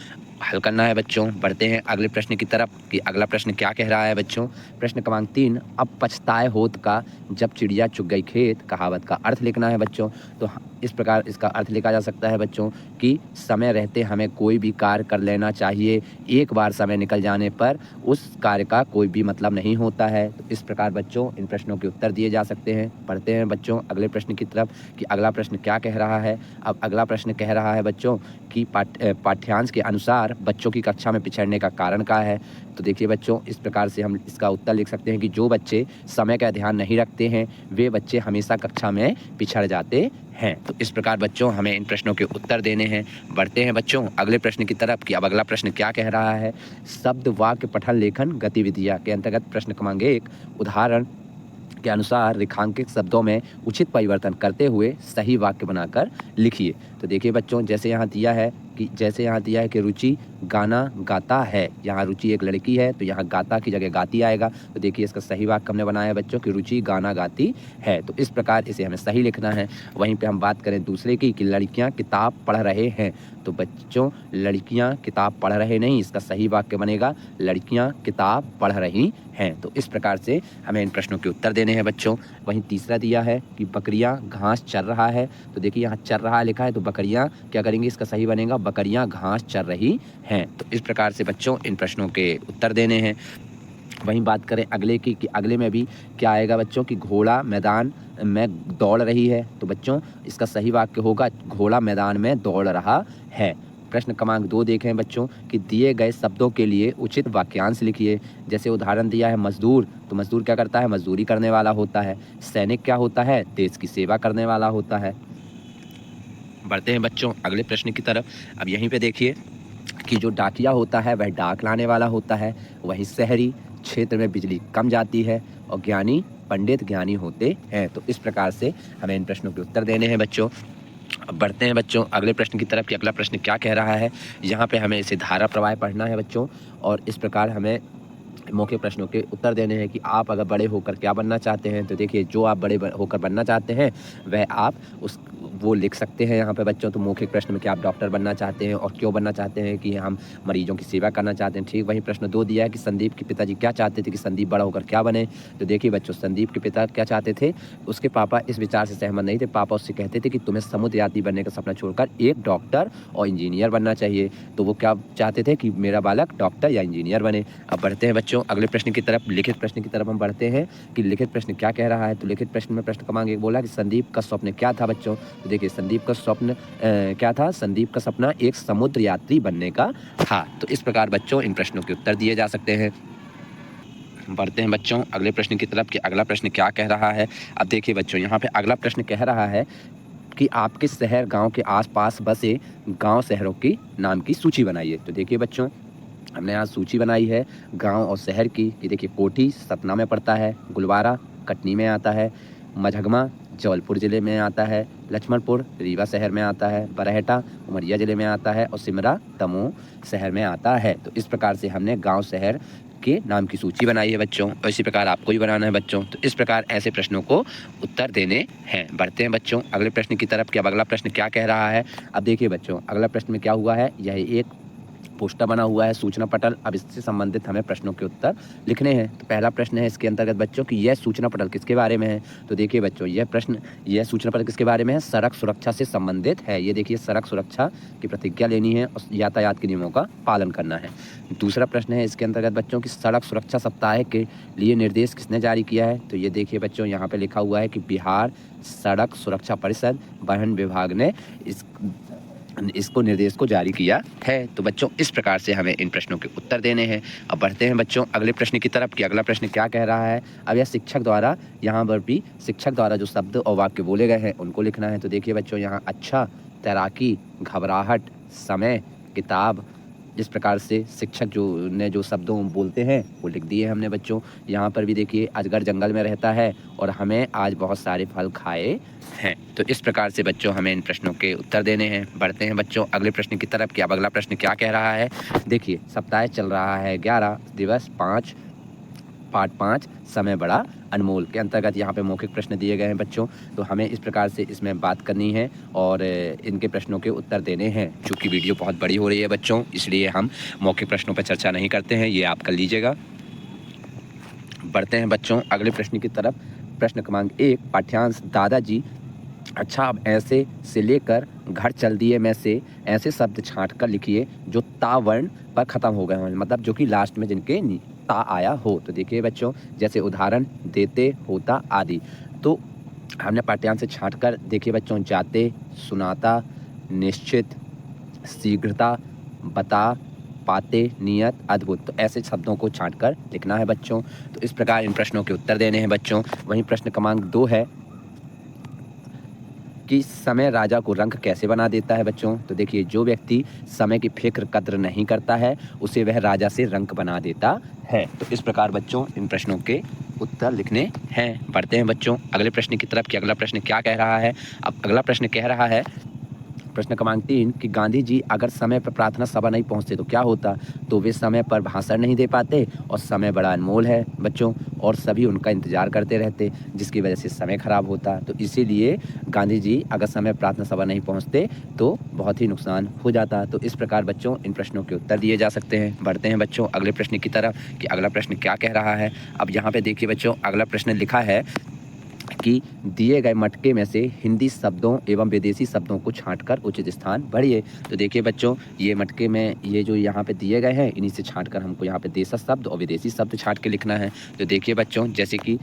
हल करना है बच्चों। बढ़ते हैं अगले प्रश्न की तरफ कि अगला प्रश्न क्या कह रहा है बच्चों। प्रश्न क्रमांक 3, अब पछताए होत का जब चिड़िया चुग गई खेत, कहावत का अर्थ लिखना है बच्चों। तो इस प्रकार इसका अर्थ लिखा जा सकता है बच्चों कि समय रहते हमें कोई भी कार्य कर लेना चाहिए, एक बार समय निकल जाने पर उस कार्य का कोई भी मतलब नहीं होता है। तो इस प्रकार बच्चों इन प्रश्नों के उत्तर दिए जा सकते हैं। पढ़ते हैं बच्चों अगले प्रश्न की तरफ कि अगला प्रश्न क्या कह रहा है। अब अगला प्रश्न कह रहा है बच्चों कि पाठ्यांश के अनुसार बच्चों की कक्षा में पिछड़ने का कारण क्या है। तो देखिए बच्चों इस प्रकार से हम इसका उत्तर लिख सकते हैं कि जो बच्चे समय का ध्यान नहीं रखते हैं वे बच्चे हमेशा कक्षा में पिछड़ जाते हैं। तो इस प्रकार बच्चों हमें इन प्रश्नों के उत्तर देने हैं। बढ़ते हैं बच्चों अगले प्रश्न की तरफ कि अब अगला प्रश्न क्या कह रहा है। शब्द वाक्य पठन लेखन गतिविधियाँ के अंतर्गत प्रश्न क्रमांक 1, उदाहरण के अनुसार रेखांकित शब्दों में उचित परिवर्तन करते हुए सही वाक्य बनाकर लिखिए। तो देखिए बच्चों जैसे यहाँ दिया है कि रुचि गाना गाता है, यहाँ रुचि एक लड़की है तो यहाँ गाता की जगह गाती आएगा। तो देखिए इसका सही वाक्य हमने बनाया है बच्चों कि रुचि गाना गाती है। तो इस प्रकार इसे हमें सही लिखना है। वहीं पे हम बात करें दूसरे की कि लड़कियाँ किताब पढ़ रहे हैं, तो बच्चों लड़कियाँ किताब पढ़ रहे नहीं, इसका सही वाक्य बनेगा लड़कियाँ किताब पढ़ रही हैं। तो इस प्रकार से हमें इन प्रश्नों के उत्तर देने हैं बच्चों। वहीं तीसरा दिया है कि बकरियां घास चर रहा है, तो देखिए यहाँ चर रहा लिखा है तो बकरियां क्या करेंगी, इसका सही बनेगा बकरियां घास चर रही हैं। तो इस प्रकार से बच्चों इन प्रश्नों के उत्तर देने हैं। वहीं बात करें अगले की कि अगले में भी क्या आएगा बच्चों कि घोड़ा मैदान में दौड़ रही है, तो बच्चों इसका सही वाक्य होगा घोड़ा मैदान में दौड़ रहा है। प्रश्न क्रमांक 2 देखें बच्चों कि दिए गए शब्दों के लिए उचित वाक्यांश लिखिए। जैसे उदाहरण दिया है मजदूर, तो मजदूर क्या करता है, मजदूरी करने वाला होता है। सैनिक क्या होता है, देश की सेवा करने वाला होता है। बढ़ते हैं बच्चों अगले प्रश्न की तरफ। अब यहीं पे देखिए कि जो डाकिया होता है वह डाक लाने वाला होता है। वहीं शहरी क्षेत्र में बिजली कम जाती है और ज्ञानी पंडित ज्ञानी होते हैं। तो इस प्रकार से हमें इन प्रश्नों के उत्तर देने हैं बच्चों। अब बढ़ते हैं बच्चों अगले प्रश्न की तरफ कि अगला प्रश्न क्या कह रहा है। यहाँ पे हमें इसे धारा प्रवाह पढ़ना है बच्चों और इस प्रकार हमें मौखिक प्रश्नों के उत्तर देने हैं कि आप अगर बड़े होकर क्या बनना चाहते हैं। तो देखिए जो आप बड़े होकर बनना चाहते हैं वह आप वो लिख सकते हैं यहाँ पे बच्चों। तो मौखिक प्रश्न में कि आप डॉक्टर बनना चाहते हैं और क्यों बनना चाहते हैं कि हम मरीजों की सेवा करना चाहते हैं। ठीक वहीं प्रश्न 2 दिया है कि संदीप के पिताजी क्या चाहते थे कि संदीप बड़ा होकर क्या बने। तो देखिए बच्चों संदीप के पिता क्या चाहते थे, उसके पापा इस विचार से सहमत नहीं थे। पापा उससे कहते थे कि तुम्हें समुद्र यात्री बनने का सपना छोड़कर एक डॉक्टर और इंजीनियर बनना चाहिए। तो वो क्या चाहते थे कि मेरा बालक डॉक्टर या इंजीनियर बने। अब बढ़ते हैं बच्चों अगले प्रश्न की तरफ। लिखित प्रश्न की तरफ हम बढ़ते हैं कि लिखित प्रश्न क्या कह रहा है। तो लिखित प्रश्न में प्रश्न क्रमांक 1 बोला कि संदीप का स्वप्न क्या था बच्चों। तो देखिए संदीप का स्वप्न क्या था, संदीप का सपना एक समुद्र यात्री बनने का था। तो इस प्रकार बच्चों इन प्रश्नों के उत्तर दिए जा सकते हैं। बढ़ते हैं बच्चों अगले प्रश्न की तरफ कि अगला प्रश्न क्या कह रहा है। अब देखिए बच्चों, यहाँ पे अगला प्रश्न कह रहा है कि आपके शहर गांव के आसपास बसे गांव शहरों की नाम की सूची बनाइए। तो देखिए बच्चों, हमने आज सूची बनाई है गांव और शहर की। ये देखिए, कोठी सतना में पड़ता है, गुलवारा कटनी में आता है, मझगमा जबलपुर ज़िले में आता है, लक्ष्मणपुर रीवा शहर में आता है, बरहेटा उमरिया ज़िले में आता है और सिमरा दमोह शहर में आता है। तो इस प्रकार से हमने गांव शहर के नाम की सूची बनाई है बच्चों, और इसी प्रकार आपको ही बनाना है बच्चों। तो इस प्रकार ऐसे प्रश्नों को उत्तर देने हैं। बढ़ते हैं बच्चों अगले प्रश्न की तरफ कि अब अगला प्रश्न क्या कह रहा है। अब देखिए बच्चों, अगला प्रश्न में क्या हुआ है, यह एक पोस्टर बना हुआ है, सूचना पटल। अब इससे संबंधित हमें प्रश्नों के उत्तर लिखने हैं। तो पहला प्रश्न है इसके अंतर्गत बच्चों कि यह सूचना पटल किसके बारे में है। तो देखिए बच्चों, यह सूचना पटल किसके बारे में है, सड़क सुरक्षा से संबंधित है। ये देखिए, सड़क सुरक्षा की प्रतिज्ञा लेनी है और यातायात के नियमों का पालन करना है। दूसरा प्रश्न है इसके अंतर्गत बच्चों की सड़क सुरक्षा सप्ताह के लिए निर्देश किसने जारी किया है। तो ये देखिए बच्चों, यहाँ पे लिखा हुआ है कि बिहार सड़क सुरक्षा परिषद वाहन विभाग ने इसको निर्देश को जारी किया है। तो बच्चों इस प्रकार से हमें इन प्रश्नों के उत्तर देने हैं। अब बढ़ते हैं बच्चों अगले प्रश्न की तरफ कि अगला प्रश्न क्या कह रहा है। अब यह शिक्षक द्वारा, यहाँ पर भी शिक्षक द्वारा जो शब्द और वाक्य बोले गए हैं उनको लिखना है। तो देखिए बच्चों, यहाँ अच्छा, तैराकी, घबराहट, समय, किताब, जिस प्रकार से शिक्षक जो शब्दों बोलते हैं वो लिख दिए हमने बच्चों। यहाँ पर भी देखिए, अजगर जंगल में रहता है और हमें आज बहुत सारे फल खाए हैं। तो इस प्रकार से बच्चों हमें इन प्रश्नों के उत्तर देने हैं। बढ़ते हैं बच्चों अगले प्रश्न की तरफ कि अब अगला प्रश्न क्या कह रहा है। देखिए, सप्ताह चल रहा है 11, दिवस 5, पार्ट 5, समय बड़ा अनमोल के अंतर्गत यहाँ पे मौखिक प्रश्न दिए गए हैं बच्चों। तो हमें इस प्रकार से इसमें बात करनी है और इनके प्रश्नों के उत्तर देने हैं। चूँकि वीडियो बहुत बड़ी हो रही है बच्चों, इसलिए हम मौखिक प्रश्नों पर चर्चा नहीं करते हैं, ये आप कर लीजिएगा। बढ़ते हैं बच्चों अगले प्रश्न की तरफ। प्रश्न क्रमांक 1, पाठ्यांश दादाजी अच्छा अब ऐसे से लेकर घर चल दिए में से ऐसे शब्द छांट कर लिखिए जो ता वर्ण पर ख़त्म हो गए हों, मतलब जो कि लास्ट में जिनके ता आया हो। तो देखिए बच्चों, जैसे उदाहरण देते, होता आदि। तो हमने पाठ्यांश से छांट कर देखिए बच्चों, जाते, सुनाता, निश्चित, शीघ्रता, बता, पाते, नियत, अद्भुत। तो ऐसे शब्दों को छांट कर लिखना है बच्चों। तो इस प्रकार इन प्रश्नों के उत्तर देने हैं बच्चों। वहीं प्रश्न क्रमांक 2 है कि समय राजा को रंक कैसे बना देता है बच्चों। तो देखिए, जो व्यक्ति समय की फिक्र कद्र नहीं करता है उसे वह राजा से रंक बना देता है। तो इस प्रकार बच्चों इन प्रश्नों के उत्तर लिखने हैं। बढ़ते हैं बच्चों अगले प्रश्न की तरफ कि अगला प्रश्न क्या कह रहा है। अब अगला प्रश्न कह रहा है, प्रश्न क्रमांक 3 कि गांधी जी अगर समय पर प्रार्थना सभा नहीं पहुंचते तो क्या होता। तो वे समय पर भाषण नहीं दे पाते और समय बड़ा अनमोल है बच्चों, और सभी उनका इंतजार करते रहते, जिसकी वजह से समय खराब होता। तो इसीलिए गांधी जी अगर समय प्रार्थना सभा नहीं पहुंचते तो बहुत ही नुकसान हो जाता। तो इस प्रकार बच्चों इन प्रश्नों के उत्तर दिए जा सकते हैं। बढ़ते हैं बच्चों अगले प्रश्न की तरफ कि अगला प्रश्न क्या कह रहा है। अब यहाँ पे देखिए बच्चों, अगला प्रश्न लिखा है कि दिए गए मटके में से हिंदी शब्दों एवं विदेशी शब्दों को छांटकर उचित स्थान भरिए। तो देखिए बच्चों, ये मटके में ये जो यहाँ पे दिए गए हैं इन्हीं से छांटकर हमको यहाँ पे देशी शब्द और विदेशी शब्द छांट के लिखना है। तो देखिए बच्चों, जैसे कि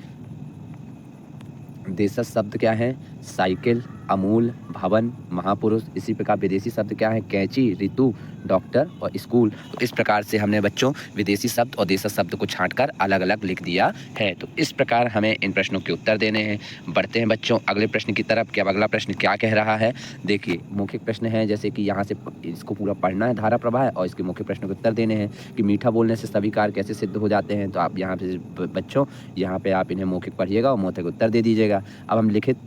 देशी शब्द क्या है, साइकिल, अमूल, भवन, महापुरुष। इसी प्रकार विदेशी शब्द क्या है, कैंची, ऋतु, डॉक्टर और स्कूल। तो इस प्रकार से हमने बच्चों विदेशी शब्द और देशी शब्द को छांटकर अलग अलग लिख दिया है। तो इस प्रकार हमें इन प्रश्नों के उत्तर देने हैं। बढ़ते हैं बच्चों अगले प्रश्न की तरफ कि अब अगला प्रश्न क्या कह रहा है। देखिए, मौखिक प्रश्न है, जैसे कि यहाँ से इसको पूरा पढ़ना है, धारा प्रवाह है, और इसके मौखिक प्रश्नों के उत्तर देने हैं कि मीठा बोलने से सभी कार्य कैसे सिद्ध हो जाते हैं। तो आप यहाँ पे बच्चों, यहाँ पे आप इन्हें मौखिक पढ़िएगा और मौखिक उत्तर दे दीजिएगा। अब हम लिखित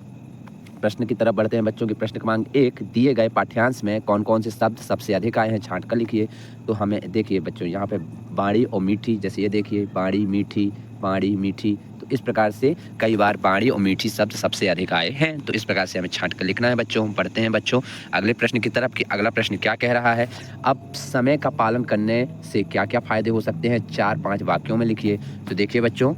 प्रश्न की तरफ बढ़ते हैं बच्चों की। प्रश्न क्रमांक 1, दिए गए पाठ्यांश में कौन कौन से शब्द सबसे अधिक आए हैं, छांट कर लिखिए। तो हमें देखिए बच्चों, यहाँ पे बाड़ी और मीठी, जैसे ये देखिए बाड़ी मीठी। तो इस प्रकार से कई बार बाड़ी और मीठी शब्द सबसे अधिक आए हैं। तो इस प्रकार से हमें छांट कर लिखना है बच्चों। बढ़ते हैं बच्चों अगले प्रश्न की तरफ कि अगला प्रश्न क्या कह रहा है। अब समय का पालन करने से क्या क्या फायदे हो सकते हैं, 4-5 वाक्यों में लिखिए। तो देखिए बच्चों,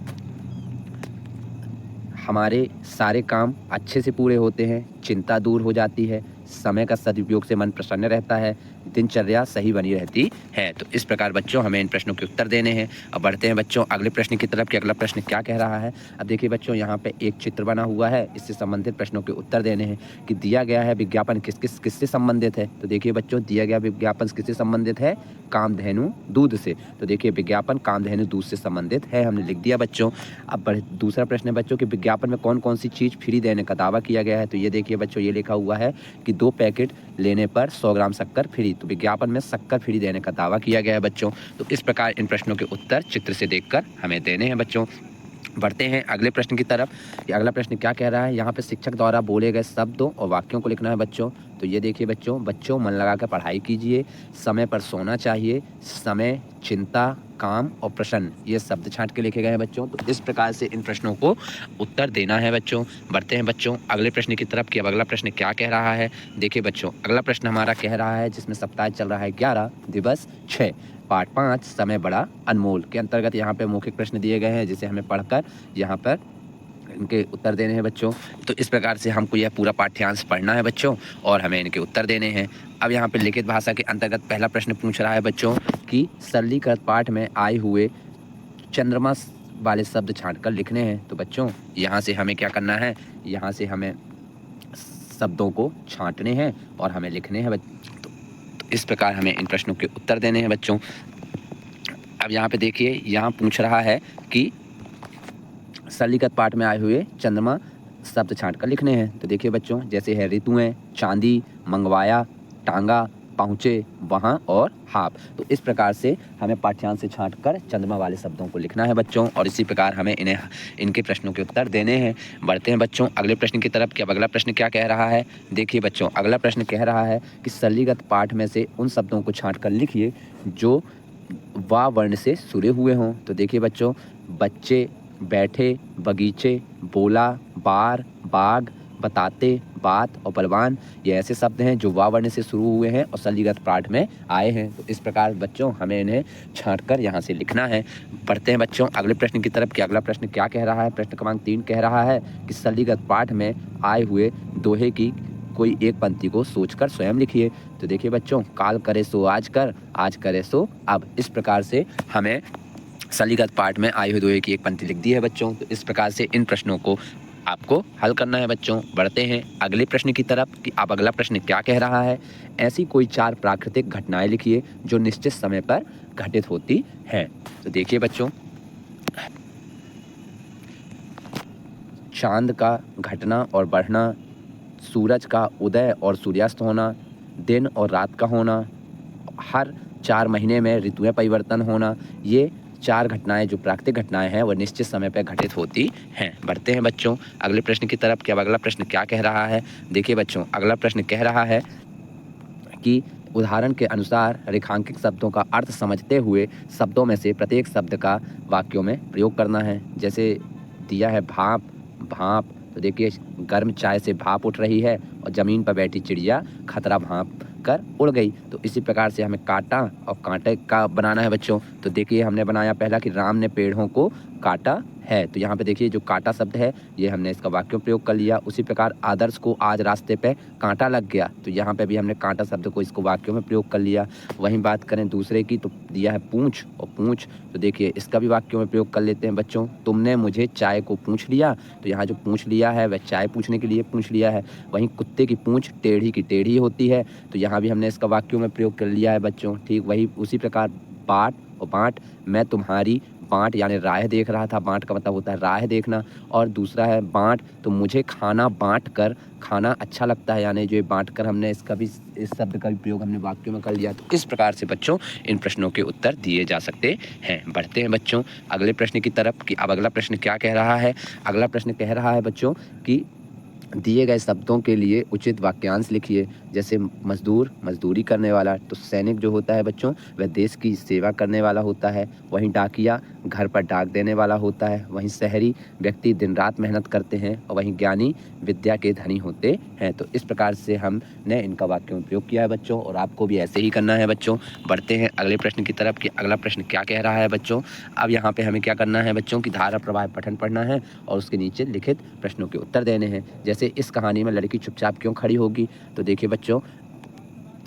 हमारे सारे काम अच्छे से पूरे होते हैं, चिंता दूर हो जाती है, समय का सदुपयोग से मन प्रसन्न रहता है, दिनचर्या सही बनी रहती है। तो इस प्रकार बच्चों हमें इन प्रश्नों के उत्तर देने हैं। अब बढ़ते हैं बच्चों अगले प्रश्न की तरफ कि अगला प्रश्न क्या कह रहा है। अब देखिए बच्चों यहाँ पे एक चित्र बना हुआ है, इससे संबंधित प्रश्नों के उत्तर देने हैं कि दिया गया है विज्ञापन किससे संबंधित है। तो देखिए बच्चों दिया गया विज्ञापन किससे संबंधित है, कामधेनु दूध से। तो देखिए विज्ञापन कामधेनु दूध से संबंधित है, हमने लिख दिया बच्चों। अब दूसरा प्रश्न है बच्चों कि विज्ञापन में कौन कौन सी चीज़ फ्री देने का दावा किया गया है। तो ये देखिए बच्चों ये लिखा हुआ है कि 2 पैकेट लेने पर 100 ग्राम शक्कर फ्री। तो विज्ञापन में शक्कर फ्री देने का दावा किया गया है बच्चों। तो इस प्रकार इन प्रश्नों के उत्तर चित्र से देखकर हमें देने हैं बच्चों। बढ़ते हैं अगले प्रश्न की तरफ कि अगला प्रश्न क्या कह रहा है। यहाँ पे शिक्षक द्वारा बोले गए शब्दों और वाक्यों को लिखना है बच्चों। तो ये देखिए बच्चों मन लगाकर पढ़ाई कीजिए, समय पर सोना चाहिए, समय, चिंता, काम और प्रसन्न, ये शब्द छांट के लिखे गए हैं बच्चों। तो इस प्रकार से इन प्रश्नों को उत्तर देना है बच्चों। बढ़ते हैं बच्चों अगले प्रश्न की तरफ कि अब अगला प्रश्न क्या कह रहा है। देखिए बच्चों अगला प्रश्न हमारा कह रहा है जिसमें सप्ताह चल रहा है 11 दिवस 6 पाठ 5 समय बड़ा अनमोल के अंतर्गत यहाँ पे मौखिक प्रश्न दिए गए हैं जिसे हमें पढ़कर यहाँ पर इनके उत्तर देने हैं बच्चों। तो इस प्रकार से हमको यह पूरा पाठ्यांश पढ़ना है बच्चों और हमें इनके उत्तर देने हैं। अब यहाँ पे लिखित भाषा के अंतर्गत पहला प्रश्न पूछ रहा है बच्चों कि सरलीकृत पाठ में आए हुए चंद्रमा वाले शब्द छांट कर लिखने हैं। तो बच्चों यहाँ से हमें क्या करना है, यहाँ से हमें शब्दों को छांटने हैं और हमें लिखने हैं तो इस प्रकार हमें इन प्रश्नों के उत्तर देने हैं बच्चों। अब यहाँ पे देखिए यहाँ पूछ रहा है कि सरलीकृत पाठ में आए हुए चंद्रमा शब्द छांट कर लिखने हैं। तो देखिए बच्चों जैसे है ऋतुएं, चांदी, मंगवाया, टांगा, पहुँचे, वहाँ और हाप। तो इस प्रकार से हमें पाठ्यांश से छांट कर चंद्रमा वाले शब्दों को लिखना है बच्चों और इसी प्रकार हमें इनके प्रश्नों के उत्तर देने हैं। बढ़ते हैं बच्चों अगले प्रश्न की तरफ कि अब अगला प्रश्न क्या कह रहा है। देखिए बच्चों अगला प्रश्न कह रहा है कि सरलीकृत पाठ में से उन शब्दों को छांट कर लिखिए जो वा वर्ण से जुड़े हुए हों। तो देखिए बच्चों बच्चे, बैठे, बगीचे, बोला, बार, बाग, बताते, बात और बलवान, ये ऐसे शब्द हैं जो वा वर्ण से शुरू हुए हैं और सरलीकृत पाठ में आए हैं। तो इस प्रकार बच्चों हमें इन्हें छांटकर यहाँ से लिखना है। पढ़ते हैं बच्चों अगले प्रश्न की तरफ कि अगला प्रश्न क्या कह रहा है। प्रश्न क्रमांक 3 कह रहा है कि सरलीकृत पाठ में आए हुए दोहे की कोई एक पंक्ति को सोचकर स्वयं लिखिए। तो देखिए बच्चों काल करे सो आज कर, आज करे सो अब। इस प्रकार से हमें सरलीकृत पाठ में आए हुए दोहे की एक पंक्ति लिख दी है बच्चों। तो इस प्रकार से इन प्रश्नों को आपको हल करना है बच्चों। बढ़ते हैं अगले प्रश्न की तरफ कि अब अगला प्रश्न क्या कह रहा है। ऐसी कोई 4 प्राकृतिक घटनाएं लिखिए जो निश्चित समय पर घटित होती हैं। तो देखिए बच्चों चांद का घटना और बढ़ना, सूरज का उदय और सूर्यास्त होना, दिन और रात का होना, हर 4 महीने में ऋतुएं परिवर्तन होना, ये 4 घटनाएं जो प्राकृतिक घटनाएं हैं वह निश्चित समय पर घटित होती हैं। बढ़ते हैं बच्चों अगले प्रश्न की तरफ कि अब अगला प्रश्न क्या कह रहा है। देखिए बच्चों अगला प्रश्न कह रहा है कि उदाहरण के अनुसार रेखांकित शब्दों का अर्थ समझते हुए शब्दों में से प्रत्येक शब्द का वाक्यों में प्रयोग करना है। जैसे दिया है भाप, भाप। तो देखिए गर्म चाय से भाप उठ रही है और ज़मीन पर बैठी चिड़िया खतरा भाप कर उड़ गई। तो इसी प्रकार से हमें कांटा और कांटे का बनाना है बच्चों। तो देखिए हमने बनाया पहला कि राम ने पेड़ों को काटा है। तो यहाँ पे देखिए जो काटा शब्द है ये हमने इसका वाक्य प्रयोग कर लिया। उसी प्रकार आदर्श को आज रास्ते पे कांटा लग गया। तो यहाँ पे भी हमने कांटा शब्द को इसको वाक्यों में प्रयोग कर लिया। वहीं बात करें दूसरे की तो दिया है पूंछ और पूंछ। तो देखिए इसका भी वाक्यों में प्रयोग कर लेते हैं बच्चों। तुमने मुझे चाय को पूंछ लिया। तो यहाँ जो पूंछ लिया है वह चाय पूछने के लिए पूंछ लिया है। वहीं कुत्ते की पूंछ टेढ़ी की टेढ़ी होती है। तो यहाँ भी हमने इसका वाक्यों में प्रयोग कर लिया है बच्चों। ठीक वही उसी प्रकार बाट और बाँट, मैं तुम्हारी बाँट यानी राह देख रहा था। बाँट का मतलब होता है राह देखना। और दूसरा है बाँट, तो मुझे खाना बाँट कर खाना अच्छा लगता है, यानी जो बाँट कर हमने इसका भी इस शब्द का भी प्रयोग हमने वाक्यों में कर लिया। तो इस प्रकार से बच्चों इन प्रश्नों के उत्तर दिए जा सकते हैं। बढ़ते हैं बच्चों अगले प्रश्न की तरफ कि अब अगला प्रश्न क्या कह रहा है। अगला प्रश्न कह रहा है बच्चों कि दिए गए शब्दों के लिए उचित वाक्यांश लिखिए। जैसे मजदूर मजदूरी करने वाला, तो सैनिक जो होता है बच्चों वह देश की सेवा करने वाला होता है। वहीं डाकिया घर पर डाक देने वाला होता है। वहीं शहरी व्यक्ति दिन रात मेहनत करते हैं और वहीं ज्ञानी विद्या के धनी होते हैं। तो इस प्रकार से हमने इनका वाक्यों में प्रयोग किया है बच्चों और आपको भी ऐसे ही करना है बच्चों। बढ़ते हैं अगले प्रश्न की तरफ कि अगला प्रश्न क्या कह रहा है बच्चों। अब यहाँ पे हमें क्या करना है बच्चों की धारा प्रवाह पठन पढ़ना है और उसके नीचे लिखित प्रश्नों के उत्तर देने हैं। जैसे इस कहानी में लड़की चुपचाप क्यों खड़ी होगी। तो देखिए बच्चों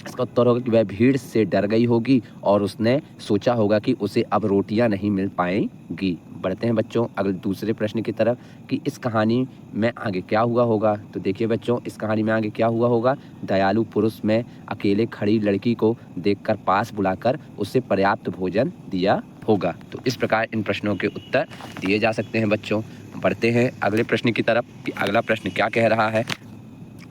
इसका उत्तर होगा कि वह भीड़ से डर गई होगी और उसने सोचा होगा कि उसे अब रोटियां नहीं मिल पाएंगी। बढ़ते हैं बच्चों अगले दूसरे प्रश्न की तरफ कि इस कहानी में आगे क्या हुआ होगा। तो देखिए बच्चों, इस कहानी में आगे क्या हुआ होगा। दयालु पुरुष में अकेले खड़ी लड़की को देखकर पास बुलाकर उसे पर्याप्त भोजन दिया होगा। तो इस प्रकार इन प्रश्नों के उत्तर दिए जा सकते हैं बच्चों। बढ़ते हैं अगले प्रश्न की तरफ कि अगला प्रश्न क्या कह रहा है।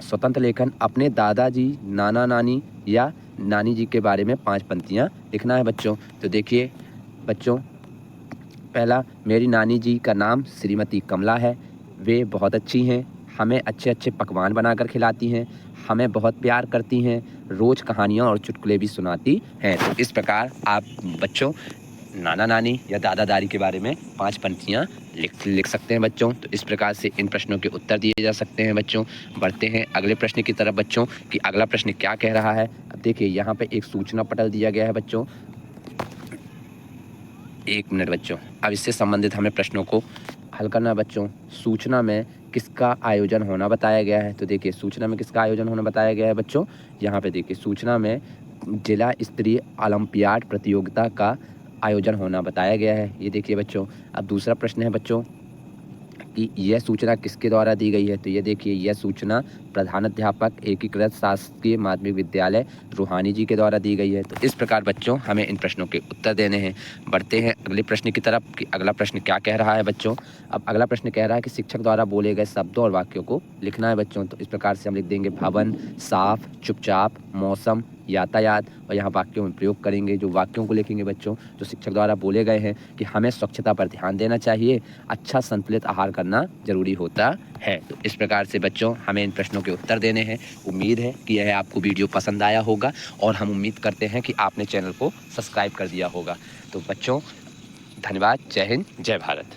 स्वतंत्र लेखन अपने दादाजी, नाना नानी या नानी जी के बारे में 5 पंक्तियाँ लिखना है बच्चों। तो देखिए बच्चों, पहला, मेरी नानी जी का नाम श्रीमती कमला है। वे बहुत अच्छी हैं, हमें अच्छे अच्छे पकवान बनाकर खिलाती हैं, हमें बहुत प्यार करती हैं, रोज़ कहानियाँ और चुटकुले भी सुनाती हैं। तो इस प्रकार आप बच्चों नाना नानी या दादा दादी के बारे में 5 पंक्तियाँ लिख सकते हैं बच्चों। तो इस प्रकार से इन प्रश्नों के उत्तर दिए जा सकते हैं बच्चों। बढ़ते हैं अगले प्रश्न की तरफ बच्चों कि अगला प्रश्न क्या कह रहा है। अब देखिए यहाँ पे एक सूचना पटल दिया गया है बच्चों। 1 मिनट बच्चों, अब इससे संबंधित हमें प्रश्नों को हल करना है बच्चों। सूचना में किसका आयोजन होना बताया गया है। तो देखिए सूचना में किसका आयोजन होना बताया गया है बच्चों। यहाँ पे देखिए सूचना में जिला स्तरीय ओलंपियाड प्रतियोगिता का आयोजन होना बताया गया है। ये देखिए बच्चों। अब दूसरा प्रश्न है बच्चों कि यह सूचना किसके द्वारा दी गई है। तो ये देखिए यह सूचना प्रधानाध्यापक एकीकृत शासकीय माध्यमिक विद्यालय रूहानी जी के द्वारा दी गई है। तो इस प्रकार बच्चों हमें इन प्रश्नों के उत्तर देने हैं। बढ़ते हैं अगले प्रश्न की तरफ कि अगला प्रश्न क्या कह रहा है बच्चों। अब अगला प्रश्न कह रहा है कि शिक्षक द्वारा बोले गए शब्दों और वाक्यों को लिखना है बच्चों। तो इस प्रकार से हम लिख देंगे भवन, साफ, चुपचाप, मौसम, यातायात, और यहाँ वाक्यों में प्रयोग करेंगे। जो वाक्यों को लिखेंगे बच्चों जो शिक्षक द्वारा बोले गए हैं कि हमें स्वच्छता पर ध्यान देना चाहिए, अच्छा संतुलित आहार करना जरूरी होता है। तो इस प्रकार से बच्चों हमें इन प्रश्नों के उत्तर देने हैं। उम्मीद है कि यह आपको वीडियो पसंद आया होगा और हम उम्मीद करते हैं कि आपने चैनल को सब्सक्राइब कर दिया होगा। तो बच्चों धन्यवाद। जय हिंद, जय भारत।